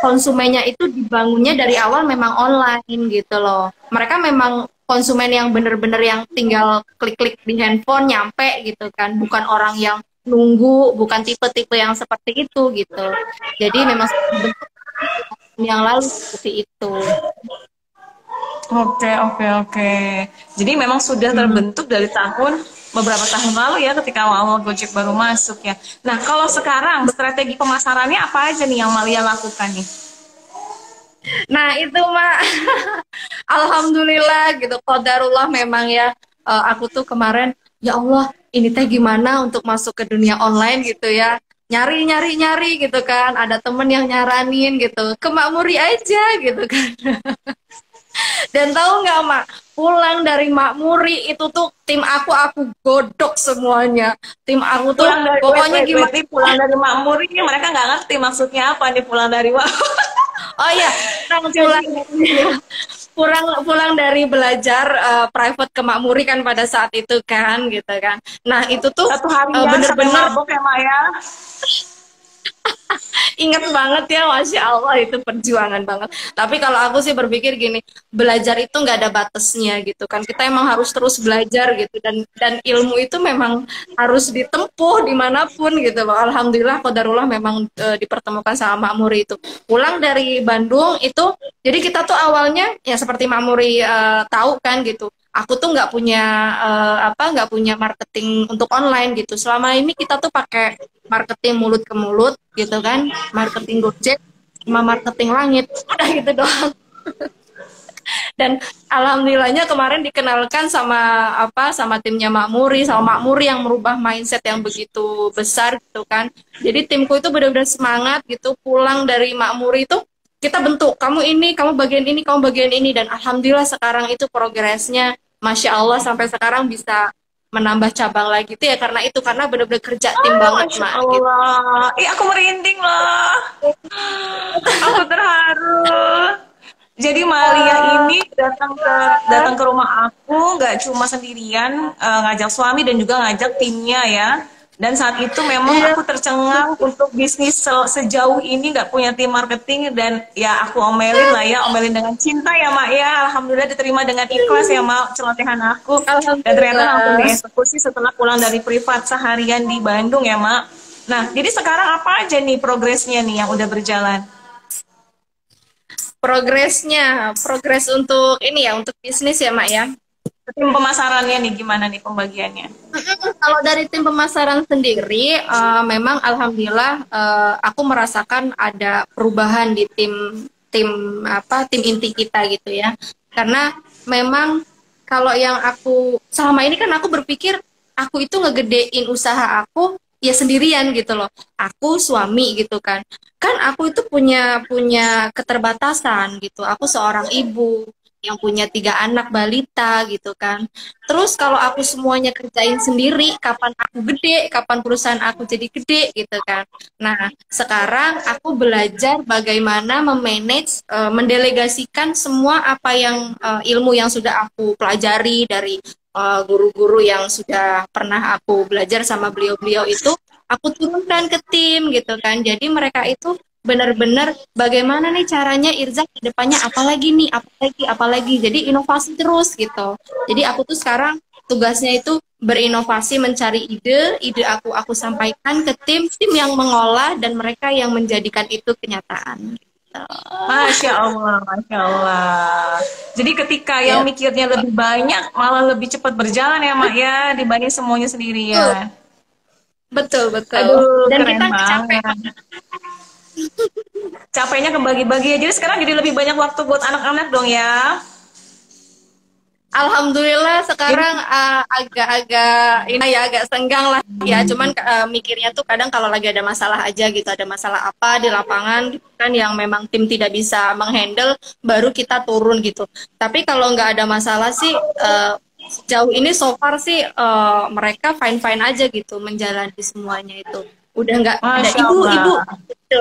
konsumennya itu dibangunnya dari awal memang online gitu loh. Mereka memang konsumen yang bener-bener yang tinggal klik-klik di handphone nyampe gitu kan, bukan orang yang nunggu, bukan tipe-tipe yang seperti itu gitu. Jadi memang bentuk yang lalu seperti itu. Oke, oke, oke. Jadi memang sudah Hmm. terbentuk dari beberapa tahun lalu ya ketika awal Gojek baru masuk ya. Nah, kalau sekarang strategi pemasarannya apa aja nih yang Malia lakukan nih? Nah, itu Mak. Alhamdulillah gitu. Qadarullah memang ya. Aku tuh kemarin, ya Allah, ini teh gimana untuk masuk ke dunia online gitu ya. Nyari, nyari, nyari gitu kan. Ada temen yang nyaranin gitu. Ke Makmuri aja gitu kan. Dan tahu nggak Mak, pulang dari Makmuri itu tuh tim aku godok semuanya. Tim aku tuh Pulang dari pokoknya wait, gimana. nih pulang dari Makmur ini mereka nggak ngerti maksudnya apa nih pulang dari Oh iya, pulang Jadi pulang pulang pulang dari belajar private ke Makmuri kan pada saat itu kan gitu kan. Nah, itu tuh satu harian sampai bener-bener mabok ya Maya. ingat banget ya, Masya Allah itu perjuangan banget. Tapi kalau aku sih berpikir gini, belajar itu nggak ada batasnya gitu kan. Kita emang harus terus belajar gitu dan ilmu itu memang harus ditempuh dimanapun gitu loh. Alhamdulillah, qadarullah memang dipertemukan sama Mak Muri itu. Pulang dari Bandung itu, jadi kita tuh awalnya ya seperti Mak Muri tahu kan gitu. Aku tuh nggak punya nggak punya marketing untuk online gitu. Selama ini kita tuh pakai marketing mulut ke mulut gitu kan, marketing Gojek sama marketing langit, udah gitu doang. Dan alhamdulillahnya kemarin dikenalkan sama timnya Makmuri, sama Makmuri yang merubah mindset yang begitu besar gitu kan. Jadi timku itu benar-benar semangat gitu, pulang dari Makmuri itu kita bentuk, kamu ini, kamu bagian ini, kamu bagian ini, dan alhamdulillah sekarang itu progresnya Masya Allah sampai sekarang bisa menambah cabang lagi tuh ya karena benar-benar kerja tim banget Masya Mak gitu. Allah. Ih, aku merinding loh. Aku terharu. Jadi Malia ini datang ke rumah aku nggak cuma sendirian, ngajak suami dan juga ngajak timnya ya. Dan saat itu memang Iya, aku tercengang untuk bisnis sejauh ini nggak punya tim marketing dan ya aku omelin lah ya, omelin dengan cinta ya Mak ya. Alhamdulillah diterima dengan ikhlas ya Mak celotehan aku. Dan ternyata langsung alhamdulillah. dieksekusi setelah pulang dari privat seharian di Bandung ya Mak. Nah, jadi sekarang apa aja nih progresnya nih yang udah berjalan? Progres untuk ini ya, untuk bisnis ya, Mak ya. Tim pemasarannya nih gimana nih pembagiannya? Kalau dari tim pemasaran sendiri, memang alhamdulillah aku merasakan ada perubahan di tim tim tim inti kita gitu ya. Karena memang kalau yang aku selama ini kan aku berpikir aku itu ngegedein usaha aku ya sendirian gitu loh. Aku suami gitu kan. Kan aku itu punya punya keterbatasan gitu. Aku seorang ibu yang punya 3 anak balita gitu kan. Terus kalau aku semuanya kerjain sendiri, kapan aku gede, kapan perusahaan aku jadi gede gitu kan. Nah, sekarang aku belajar bagaimana memanage, mendelegasikan semua apa yang ilmu yang sudah aku pelajari dari guru-guru yang sudah pernah aku belajar sama beliau-beliau itu, aku turunkan ke tim gitu kan. Jadi mereka itu benar-benar bagaimana nih caranya Irza ke depannya apalagi nih apalagi jadi inovasi terus gitu. Jadi aku tuh sekarang tugasnya itu berinovasi mencari ide aku sampaikan ke tim yang mengolah dan mereka yang menjadikan itu kenyataan gitu. Masya Allah, Masya Allah. Jadi ketika yang Ya, mikirnya lebih banyak, malah lebih cepat berjalan ya, Mak ya, dibanding semuanya betul sendirian. betul betul. Aduh, Dan keren kita nggak capek. banget. Capeknya kebagi-bagi ya. Jadi sekarang jadi lebih banyak waktu buat anak-anak dong ya. Alhamdulillah Jadi, sekarang agak-agak ini ya agak senggang lah ya. Cuman mikirnya tuh kadang kalau lagi ada masalah aja gitu, ada masalah apa di lapangan gitu kan yang memang tim tidak bisa menghandle, baru kita turun gitu. Tapi kalau nggak ada masalah sih sejauh ini so far sih mereka fine-fine aja gitu menjalani semuanya itu. Udah nggak ada Masya ibu-ibu Allah. gitu.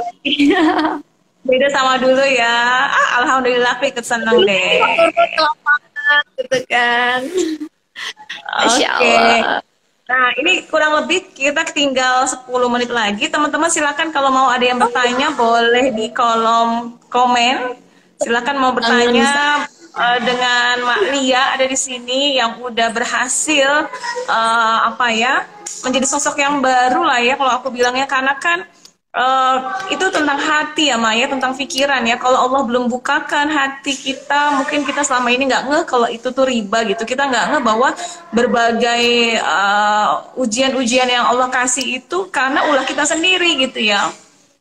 Beda sama dulu ya. Ah, Alhamdulillah aku ikut seneng deh. Turun ke lapangan gitu kan. Masya Oke. Allah. Nah, ini kurang lebih kita tinggal 10 menit lagi. Teman-teman silakan kalau mau ada yang bertanya boleh di kolom komen. Silakan mau bertanya dengan Mak Lia ada di sini yang udah berhasil menjadi sosok yang baru lah ya kalau aku bilangnya karena kan Eh, itu tentang hati ya Maya, tentang pikiran ya. Kalau Allah belum bukakan hati kita, mungkin kita selama ini nggak ngeh kalau itu tuh riba gitu. Kita nggak ngeh bahwa berbagai ujian-ujian yang Allah kasih itu karena ulah kita sendiri gitu ya.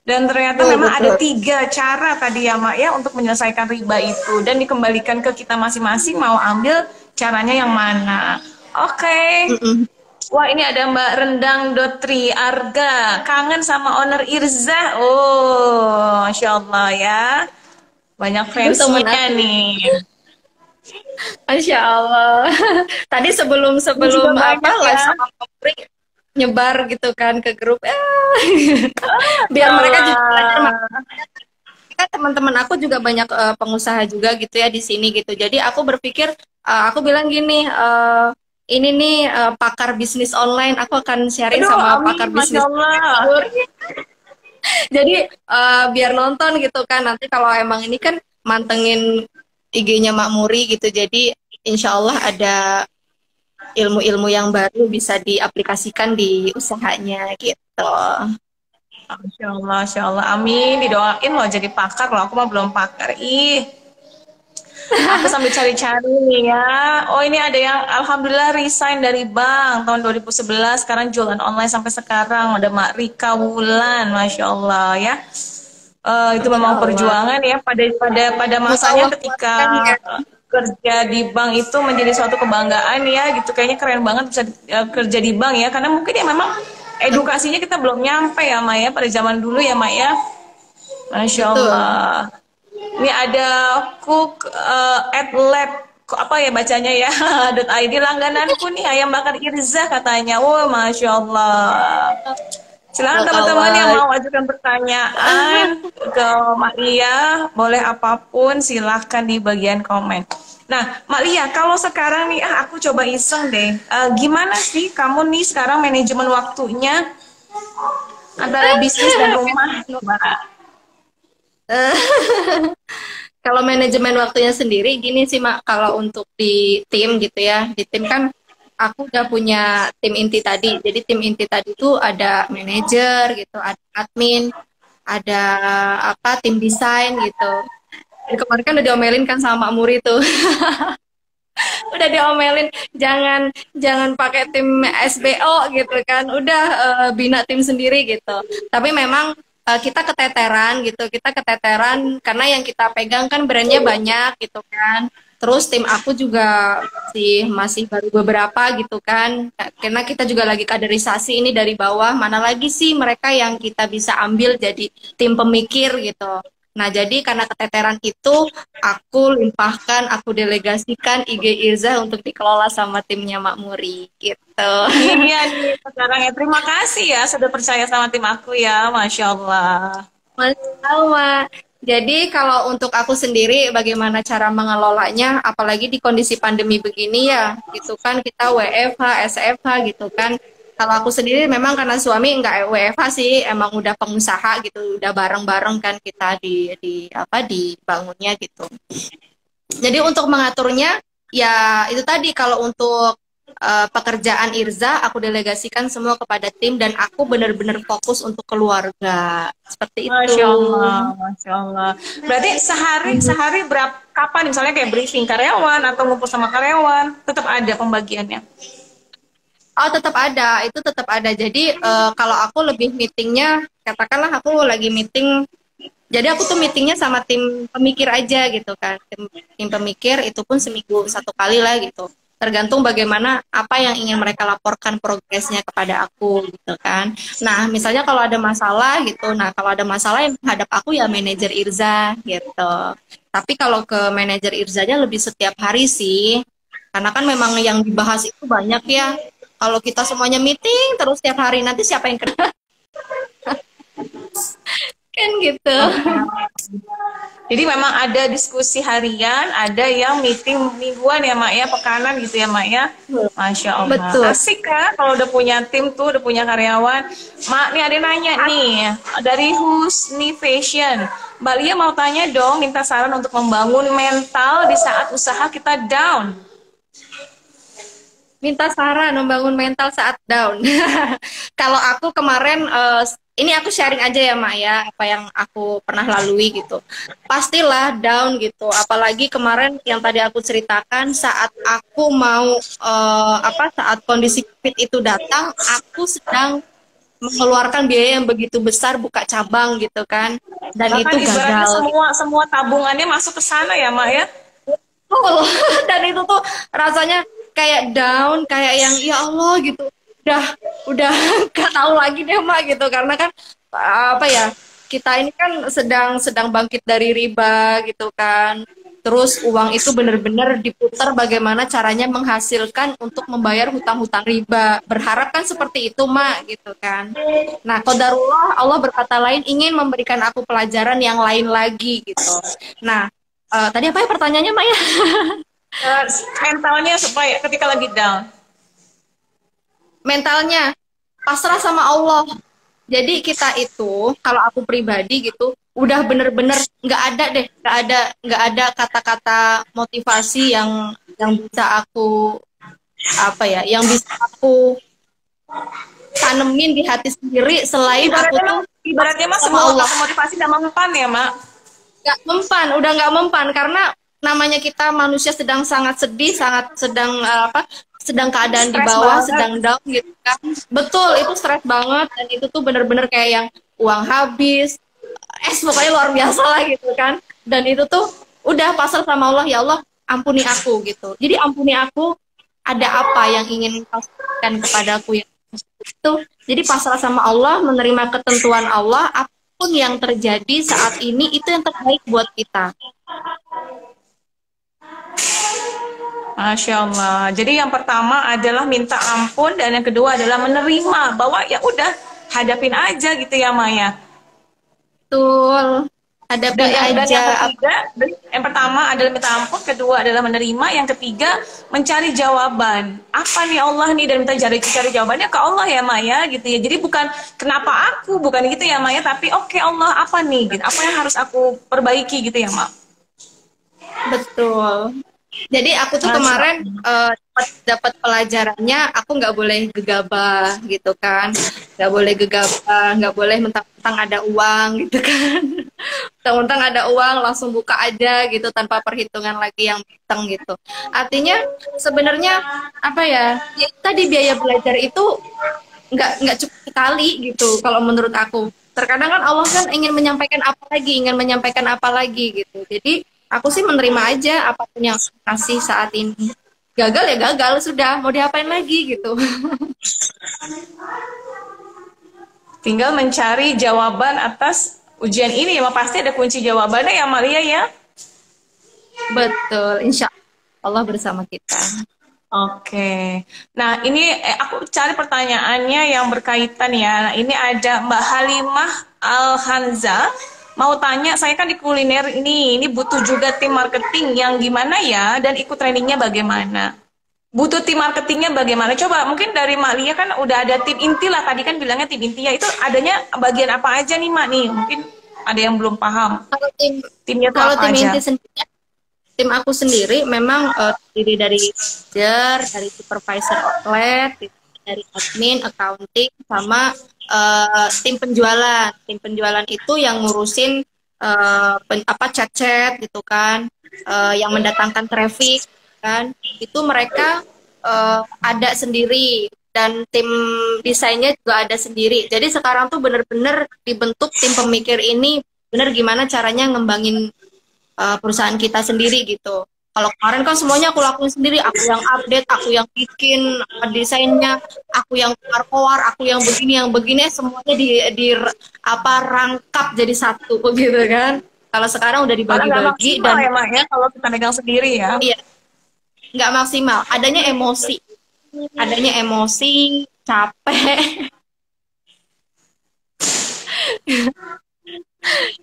Dan ternyata Betul, memang ada betul. 3 cara tadi ya Mak ya untuk menyelesaikan riba itu dan dikembalikan ke kita masing-masing mau ambil caranya yang mana. Oke. Mm-mm. Wah, ini ada Mbak Rendang Dotri Arga. Kangen sama owner Irza. Oh, Masya Allah ya. Banyak Itu temen fansnya aku. nih. Masya Allah. Tadi sebelum Ini juga sebelum apa banyak live ya. sama Putri nyebar gitu kan ke grup. Masya Biar mereka juga belajar. Allah. Kan teman-teman aku juga banyak pengusaha juga gitu ya di sini gitu. Jadi aku berpikir, aku bilang gini, ini nih pakar bisnis online. Aku akan sharing Aduh, sama amin. pakar Masya bisnis. Allah. Jadi biar nonton gitu kan. Nanti kalau emang ini kan mantengin IG-nya Mak Muri gitu. Jadi insya Allah ada ilmu-ilmu yang baru bisa diaplikasikan di usahanya gitu. Masya Allah, Masya Allah. Amin. Didoain loh jadi pakar loh. Aku mah belum pakar. Ih. Aku sambil cari-cari nih ya. Oh ini ada yang Alhamdulillah resign dari bank tahun 2011. Sekarang jualan online sampai sekarang. Ada Mak Rika Wulan. Masya Allah ya. Itu Insya memang Allah. perjuangan ya pada Semoga masanya Allah ketika kuatkan ya. kerja di bank itu menjadi suatu kebanggaan ya gitu. Kayaknya keren banget bisa kerja di bank ya. Karena mungkin ya memang edukasinya kita belum nyampe ya Maya pada zaman dulu ya Maya. Masya Betul. Allah. Ini ada cook at lab apa ya bacanya ya .id langgananku nih ayam bakar Irza katanya. Wow, Masya Allah. Silakan teman-teman yang Barakallah. mau ajukan pertanyaan ke Mak Lia, boleh apapun silahkan di bagian komen. Nah, Mak Lia, kalau sekarang nih, aku coba iseng deh. Gimana sih kamu nih sekarang manajemen waktunya antara bisnis dan rumah? Coba. Kalau manajemen waktunya sendiri, gini sih Mak, kalau untuk di tim gitu ya, di tim kan aku udah punya tim inti tadi. Jadi tim inti tadi itu ada manajer gitu, ada admin, ada apa tim desain gitu. Dan kemarin kan udah diomelin kan sama Mak Muri tuh. Udah diomelin jangan jangan pakai tim SBO gitu kan. Udah bina tim sendiri gitu. Tapi memang kita keteteran gitu, kita keteteran karena yang kita pegang kan brandnya banyak gitu kan. Terus tim aku juga masih baru beberapa gitu kan. Karena kita juga lagi kaderisasi ini dari bawah. Mana lagi sih mereka yang kita bisa ambil jadi tim pemikir gitu. Nah, jadi karena keteteran itu, aku limpahkan, aku delegasikan IG Irza untuk dikelola sama timnya Mak Muri gitu. Iya nih sekarang ya. Terima kasih ya sudah percaya sama tim aku ya. Masya Allah. Sama. Jadi kalau untuk aku sendiri bagaimana cara mengelolanya, apalagi di kondisi pandemi begini ya, gitu kan kita WFH, SFH gitu kan. Kalau aku sendiri memang karena suami nggak WFH sih, emang udah pengusaha gitu, udah bareng-bareng kan kita di apa dibangunnya gitu. Jadi untuk mengaturnya ya itu tadi kalau untuk pekerjaan Irza aku delegasikan semua kepada tim dan aku benar-benar fokus untuk keluarga. Seperti itu. Masya Allah, Masya Allah. Berarti sehari sehari berapa kapan misalnya kayak briefing karyawan atau ngumpul sama karyawan tetap ada pembagiannya. Oh, tetap ada, itu tetap ada. Jadi kalau aku lebih meetingnya, katakanlah aku lagi meeting, jadi aku tuh meetingnya sama tim pemikir aja gitu kan. Tim pemikir itu pun seminggu satu kali lah gitu. Tergantung bagaimana apa yang ingin mereka laporkan progresnya kepada aku gitu kan. Nah, misalnya kalau ada masalah gitu, nah kalau ada masalah yang menghadap aku ya manajer Irza gitu. Tapi kalau ke manajer Irzanya lebih setiap hari sih, karena kan memang yang dibahas itu banyak ya. Kalau kita semuanya meeting terus setiap hari nanti siapa yang kena kan gitu. Jadi memang ada diskusi harian, ada yang meeting mingguan ya Mak ya, pekanan gitu ya Mak ya. Masya Allah. Betul. Asik kan kalau udah punya tim tuh, udah punya karyawan. Mak, nih ada nanya nih, dari Husni Fashion. Mbak Lia mau tanya dong, minta saran untuk membangun mental di saat usaha kita down. Minta saran membangun mental saat down. Kalau aku kemarin ini aku sharing aja ya Mak ya, apa yang aku pernah lalui gitu. Pastilah down gitu, apalagi kemarin yang tadi aku ceritakan saat aku mau saat kondisi COVID itu datang, aku sedang mengeluarkan biaya yang begitu besar buka cabang gitu kan, dan Bahkan itu ibaratnya gagal gitu. semua semua tabungannya masuk ke sana ya, Mak ya. Betul. Dan itu tuh rasanya kayak down, kayak yang ya Allah gitu. Udah udah nggak tahu lagi deh Mak gitu karena kan apa ya? Kita ini kan sedang sedang bangkit dari riba gitu kan. Terus uang itu benar-benar diputar bagaimana caranya menghasilkan untuk membayar hutang-hutang riba. Berharap kan seperti itu Mak gitu kan. Nah, qadarullah Allah berkata lain ingin memberikan aku pelajaran yang lain lagi gitu. Nah, tadi apa ya pertanyaannya Mak ya? Eh, Mentalnya supaya ketika lagi down. Mentalnya pasrah sama Allah. Jadi kita itu kalau aku pribadi gitu udah bener-bener nggak ada kata-kata motivasi yang bisa aku apa ya yang bisa aku tanemin di hati sendiri selain aku Ibaratnya mah tuh ibaratnya mah sama semua Allah. kata motivasi dan mempan ya, Mak. Nggak mempan, udah nggak mempan karena namanya kita manusia sedang sangat sedih, sangat sedang sedang keadaan di Stres bawah, banget. sedang down gitu kan. Betul, itu stres banget dan itu tuh bener-bener kayak yang uang habis, pokoknya luar biasa lah gitu kan. Dan itu tuh udah pasrah sama Allah, ya Allah ampuni aku gitu. Jadi ampuni aku, ada apa yang ingin kau sampaikan kepadaku yang itu. Jadi pasrah sama Allah, menerima ketentuan Allah, apapun yang terjadi saat ini itu yang terbaik buat kita. Masya Allah. Jadi yang pertama adalah minta ampun dan yang kedua adalah menerima bahwa ya udah hadapin aja gitu ya, Maya. Betul. Hadapin Dan yang aja. ketiga, yang pertama adalah minta ampun, kedua adalah menerima, yang ketiga mencari jawaban. Apa nih Allah nih, dan minta cari jawabannya ke Allah ya Maya gitu ya. Jadi bukan kenapa aku, bukan gitu ya Maya, tapi oke Allah apa nih gitu. Apa yang harus aku perbaiki gitu ya Ma. Betul. Jadi aku tuh Masya kemarin Allah. dapat pelajarannya aku nggak boleh gegabah gitu kan, nggak boleh gegabah, nggak boleh mentang-mentang ada uang gitu kan, mentang-mentang ada uang langsung buka aja gitu tanpa perhitungan lagi yang matang gitu. Artinya sebenarnya apa ya, ya tadi biaya belajar itu nggak cukup sekali gitu kalau menurut aku. Terkadang kan Allah kan ingin menyampaikan apa lagi, ingin menyampaikan apa lagi gitu. Jadi aku sih menerima aja apapun yang kasih saat ini. Gagal ya gagal sudah, mau diapain lagi gitu. Tinggal mencari jawaban atas ujian ini ya Ma. Pasti ada kunci jawabannya ya Maria ya. Betul, insya Allah bersama kita. Oke. Nah, ini aku cari pertanyaannya yang berkaitan ya. Nah, ini ada Mbak Halimah Alhanza. Mau tanya, saya kan di kuliner ini butuh juga tim marketing yang gimana ya, dan ikut trainingnya bagaimana? Butuh tim marketingnya bagaimana? Coba mungkin dari Mak Lia kan udah ada tim inti lah, tadi kan bilangnya tim inti ya, itu adanya bagian apa aja nih Mak nih? Mungkin ada yang belum paham. Kalau tim Timnya tuh kalau apa tim aja? inti sendiri, tim aku sendiri memang terdiri dari manager, dari supervisor outlet, dari admin, accounting, sama tim penjualan. Tim penjualan itu yang ngurusin chat-chat gitu kan, yang mendatangkan traffic kan. Itu mereka ada sendiri dan tim desainnya juga ada sendiri. Jadi sekarang tuh bener-bener dibentuk tim pemikir ini bener gimana caranya ngembangin perusahaan kita sendiri gitu. Kalau kemarin kan semuanya aku lakuin sendiri, aku yang update, aku yang bikin desainnya, aku yang keluar, aku yang begini, semuanya rangkap jadi satu begitu kan. Kalau sekarang udah Karena nggak dibagi-bagi maksimal dan ya Mak ya, kalau kita megang sendiri ya. iya nggak maksimal, adanya emosi, capek.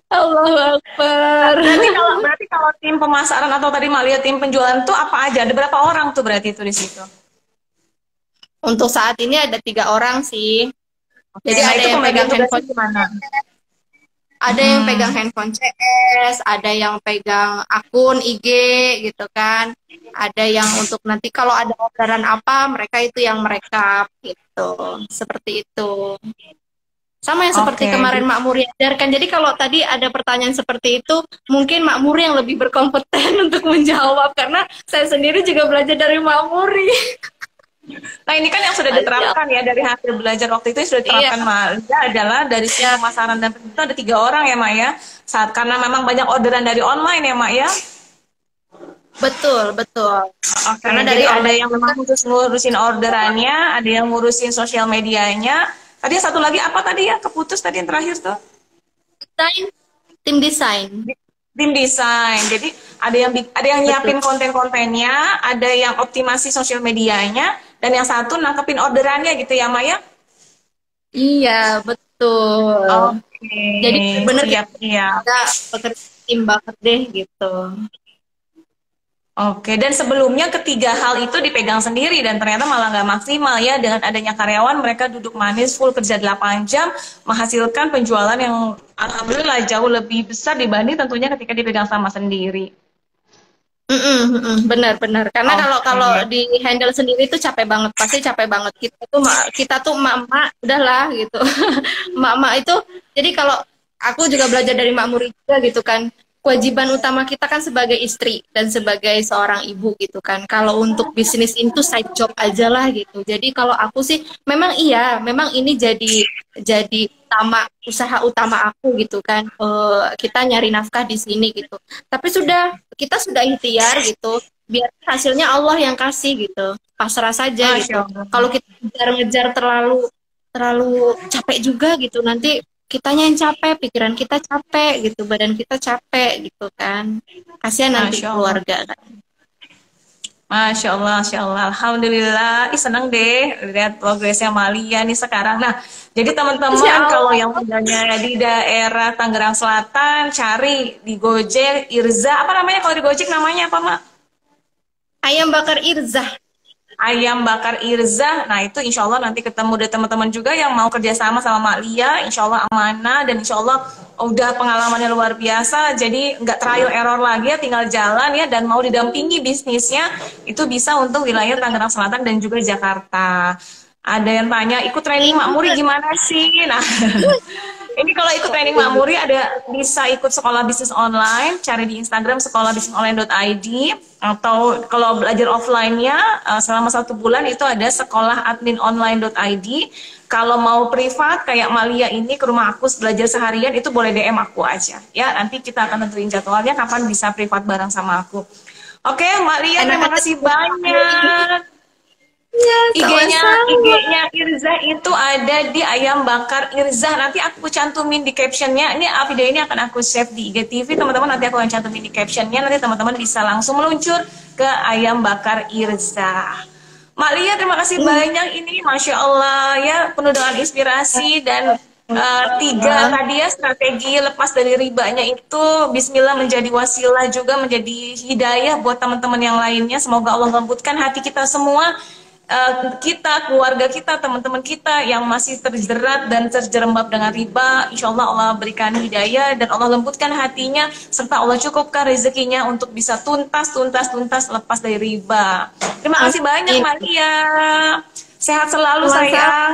Allahu Akbar. Berarti kalau tim pemasaran atau tadi Malia tim penjualan tuh apa aja? Ada berapa orang tuh berarti itu di situ? Untuk saat ini ada 3 orang sih. Oke, Jadi nah ada itu yang pembagian pegang tugasnya handphone, gimana? ada yang pegang handphone CS, ada yang pegang akun IG gitu kan. Ada yang untuk nanti kalau ada orderan apa, mereka itu yang mereka gitu. Seperti itu. Sama yang seperti Oke. kemarin Mak Muri ajarkan. Jadi kalau tadi ada pertanyaan seperti itu, mungkin Mak Muri yang lebih berkompeten untuk menjawab karena saya sendiri juga belajar dari Mak Muri. Nah ini kan yang sudah Masya diterapkan ya dari hasil belajar waktu itu sudah Iya, diterapkan Malia adalah dari sisi ya, pemasaran dan itu ada 3 orang ya Mak ya. Saat karena memang banyak orderan dari online ya Mak ya. betul, betul. Oke, Karena dari jadi ada online yang memang khusus ngurusin orderannya, ada yang ngurusin sosial medianya. Tadi satu lagi apa tadi ya? Keputus tadi yang terakhir tuh. desain, tim desain. Tim desain. Jadi ada yang Betul. nyiapin konten-kontennya, ada yang optimasi sosial medianya, dan yang satu nangkepin orderannya gitu ya Maya. Iya, betul. Oke, Jadi benar siap siap. kita bekerja tim banget deh gitu. Oke, dan sebelumnya ketiga hal itu dipegang sendiri dan ternyata malah nggak maksimal ya. Dengan adanya karyawan, mereka duduk manis full kerja 8 jam, menghasilkan penjualan yang alhamdulillah jauh lebih besar dibanding tentunya ketika dipegang sama sendiri. Benar-benar. Karena kalau kalau Oke. di handle sendiri tuh capek banget, pasti capek banget. Kita tuh emak-emak udahlah gitu. Emak-emak itu jadi kalau aku juga belajar dari Mak Muri juga gitu kan. Kewajiban utama kita kan sebagai istri dan sebagai seorang ibu gitu kan. Kalau untuk bisnis itu side job aja lah gitu. Jadi kalau aku sih memang iya, memang ini jadi usaha utama aku gitu kan. Kita nyari nafkah di sini gitu. Tapi kita sudah ikhtiar gitu. Biar hasilnya Allah yang kasih gitu. Pasrah saja Masya gitu. Allah. Kalau kita ngejar-ngejar terlalu terlalu capek juga gitu, nanti kitanya yang capek, pikiran kita capek gitu, badan kita capek gitu kan. Kasihan nanti Masya Allah. keluarga kan. Masya Allah, Masya Allah. Alhamdulillah. Ih, seneng deh lihat progresnya Malia nih sekarang. Nah, jadi Insya teman-teman kalau Allah. yang tinggalnya di daerah Tangerang Selatan, cari di Gojek, Irza. Apa namanya kalau di Gojek namanya apa, Mak? Ayam bakar Irzah. Ayam bakar Irza. Nah, itu insya Allah nanti ketemu deh teman-teman juga yang mau kerjasama sama Mak Lia. Insya Allah amanah dan insya Allah udah pengalamannya luar biasa. Jadi nggak trial error lagi ya, tinggal jalan ya. Dan mau didampingi bisnisnya, itu bisa untuk wilayah Tangerang Selatan dan juga Jakarta. Ada yang tanya, ikut training Mak Muri gimana sih? Nah, ini kalau ikut training Mak Muri ada bisa ikut sekolah bisnis online, cari di Instagram sekolahbisnisonline.id atau kalau belajar offline-nya selama 1 bulan itu ada sekolah adminonline.id. Kalau mau privat kayak Malia ini ke rumah aku belajar seharian itu boleh DM aku aja. Ya, nanti kita akan tentuin jadwalnya kapan bisa privat bareng sama aku. Oke, Malia terima Enak kasih banyak. ya, IG-nya sama-sama. IG-nya Irza itu ada di ayam bakar Irza. Nanti aku cantumin di captionnya. Ini video ini akan aku save di IGTV teman-teman. Nanti aku akan cantumin di captionnya. Nanti teman-teman bisa langsung meluncur ke ayam bakar Irza. Mak Lia terima kasih banyak ini, Masya Allah ya penuh dengan inspirasi dan tiga tadi ya strategi lepas dari ribanya itu Bismillah menjadi wasilah juga menjadi hidayah buat teman-teman yang lainnya. Semoga Allah lembutkan hati kita semua, kita, keluarga kita, teman-teman kita yang masih terjerat dan terjerembab dengan riba. Insya Allah Allah berikan hidayah dan Allah lembutkan hatinya serta Allah cukupkan rezekinya untuk bisa tuntas lepas dari riba. Terima kasih banyak Amin. Maria. Sehat selalu Sama-sama. sayang.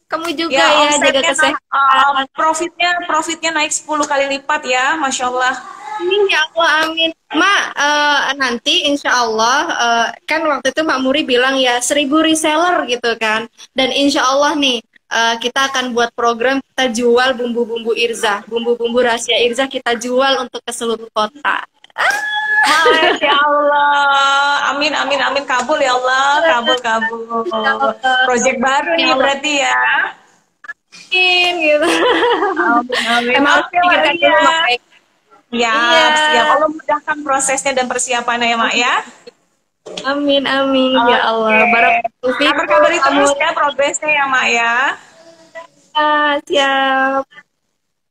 Kamu juga Ya, ya, jaga omsetnya kesehatan. profitnya naik 10 kali lipat ya, Masya Allah. Amin ya Allah, amin. Mak, nanti insya Allah, kan waktu itu Mak Muri bilang ya 1.000 reseller gitu kan. Dan insya Allah nih, kita akan buat program, kita jual bumbu-bumbu Irza. Bumbu-bumbu rahasia Irza kita jual untuk ke seluruh kota. Masya Allah. Amin, amin, amin. Kabul ya Allah. Kabul, kabul. Project baru nih berarti ya. Amin gitu. Amin, amin. Emang harus Oke, pikirkan dulu Maria. Mak. Baik. Ya, Iya, siap. Allah mudahkan prosesnya dan persiapannya ya, Mak ya. amin, amin ya Oke. Allah. Barakallahu fikum. Kabar-kabari Kamu terus ya progresnya ya, Mak ya. siap.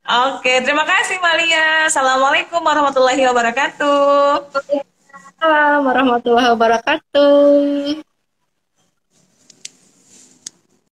Oke, terima kasih, Malia. Assalamualaikum warahmatullahi wabarakatuh. Waalaikumsalam warahmatullahi wabarakatuh.